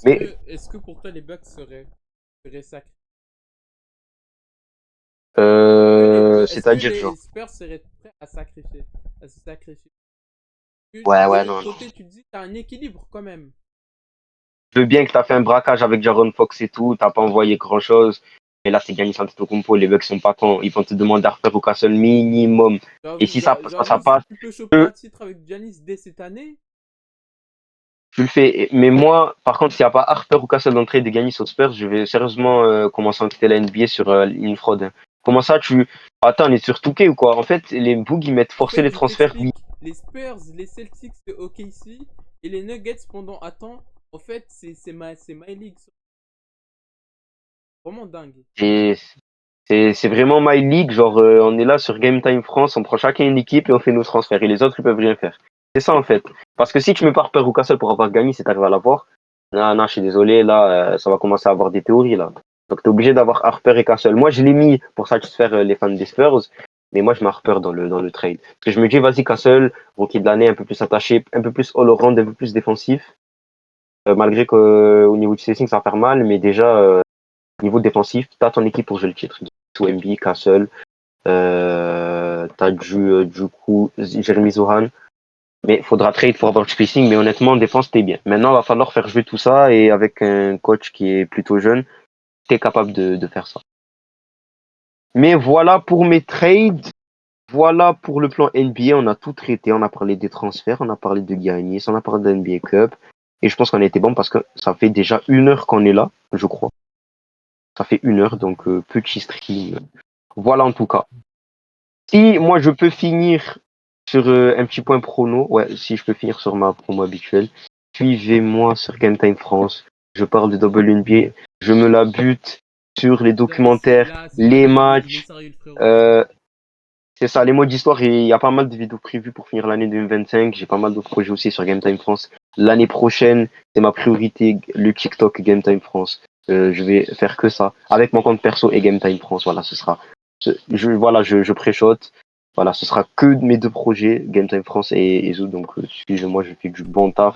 Mais Est-ce que pour toi les Bucks seraient sacrés? Est-ce que C'est-à-dire, les genre. Spurs seraient prêts à se sacrifier? Ouais, De ouais, l'autre non, non. côté, tu te dis, t'as un équilibre quand même. Je veux bien que t'as fait un braquage avec Jaron Fox et tout, t'as pas envoyé grand-chose. Mais là, c'est Giannis Antetokounmpo, les Bucks sont pas cons. Ils vont te demander Harper ou Castle minimum. Et si ça passe pas, ça J'avoue, si passe. tu peux choper un titre avec Giannis dès cette année, Tu le fais. Mais moi, par contre, s'il n'y a pas Harper ou Castle d'entrée de Giannis aux Spurs, je vais sérieusement commencer à enquêter la NBA sur une fraude, hein. Comment ça, tu. Attends, on est sur Touquet ou quoi? En fait, les Boogs, ils mettent en forcer fait, les je transferts, oui. t'explique. Les Spurs, les Celtics de OKC et les Nuggets pendant. Attends, en fait, c'est my league. Vraiment dingue. Et c'est vraiment my league. Genre, on est là sur Game Time France, on prend chacun une équipe et on fait nos transferts. Et les autres, ils peuvent rien faire. C'est ça, en fait. Parce que si tu me pars Harper ou Castle pour avoir gagné, c'est arrivé à l'avoir. Non, non, je suis désolé, là, ça va commencer à avoir des théories, là. Donc, t'es obligé d'avoir Harper et Castle. Moi, je l'ai mis pour satisfaire les fans des Spurs, mais moi, je mets Harper dans le trade. Parce que je me dis, vas-y, Castle, rookie de l'année, un peu plus attaché, un peu plus all-around, un peu plus défensif. Malgré qu'au niveau du spacing, ça va faire mal, mais déjà, niveau défensif, t'as ton équipe pour jouer le titre. Wemby, Castle, t'as du coup Jeremy Zohan. Mais il faudra trade pour avoir du spacing. Mais honnêtement, en défense, t'es bien. Maintenant, il va falloir faire jouer tout ça. Et avec un coach qui est plutôt jeune, t'es capable de faire ça. Mais voilà pour mes trades. Voilà pour le plan NBA. On a tout traité. On a parlé des transferts. On a parlé de Giannis. On a parlé de NBA Cup. Et je pense qu'on a été bon parce que ça fait déjà 1 heure qu'on est là, je crois. Ça fait 1 heure. Donc, petit stream. Voilà en tout cas. Si moi je peux finir sur un petit point prono, ouais, si je peux finir sur ma promo habituelle, suivez-moi sur Game Time France. Je parle de WNBA, je me la bute sur les documentaires, C'est les sérieux, il est matchs. sérieux le frérot. euh, c'est ça, les mots d'histoire. Il y a pas mal de vidéos prévues pour finir l'année 2025. J'ai pas mal d'autres projets aussi sur Game Time France. L'année prochaine, c'est ma priorité, le TikTok Game Time France. Je vais faire que ça avec mon compte perso et Game Time France. Voilà, ce sera. Je pré-shot. Voilà, ce sera que mes 2 projets, Game Time France et Zoom. Donc, excusez-moi, je fais du bon taf.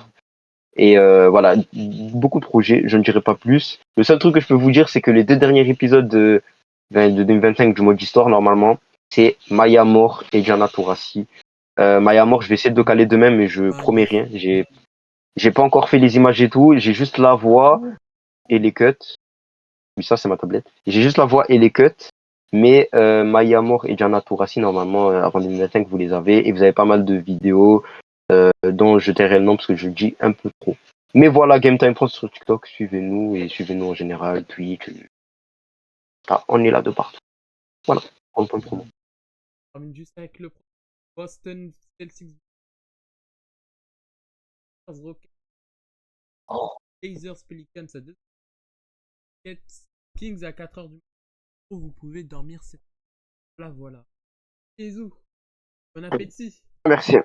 Et voilà, beaucoup de projets, je ne dirai pas plus. Le seul truc que je peux vous dire, c'est que les 2 derniers épisodes de 2025 du mode d'histoire, normalement, c'est Maya Mort et Jana Tourassi. Maya Mort, je vais essayer de le caler demain, mais je promets rien. J'ai pas encore fait les images et tout, j'ai juste la voix et les cuts. Oui, ça, c'est ma tablette. J'ai juste la voix et les cuts. Mais Maya Mort et Jana Tourassi, normalement, avant 2025, vous les avez. Et vous avez pas mal de vidéos dont je tairai le nom parce que je dis un peu trop. Mais voilà, Game Time France sur TikTok, suivez-nous et suivez-nous en général, Twitch. Ah, on est là de partout. Voilà, en point promo. On termine juste avec le Boston Celtics Rockets, Oh, Blazers Pelicans à 2. Kings à 4h du matin. Vous pouvez dormir cette là, voilà. Bisous. Bon appétit. merci.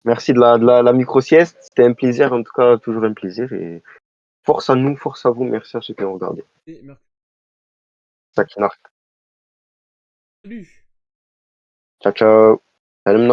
Merci de la micro-sieste. C'était un plaisir, en tout cas, toujours un plaisir. Et force à nous, force à vous. Merci à ceux qui ont regardé. Et merci. Salut. Salut. Ciao, ciao. Salut.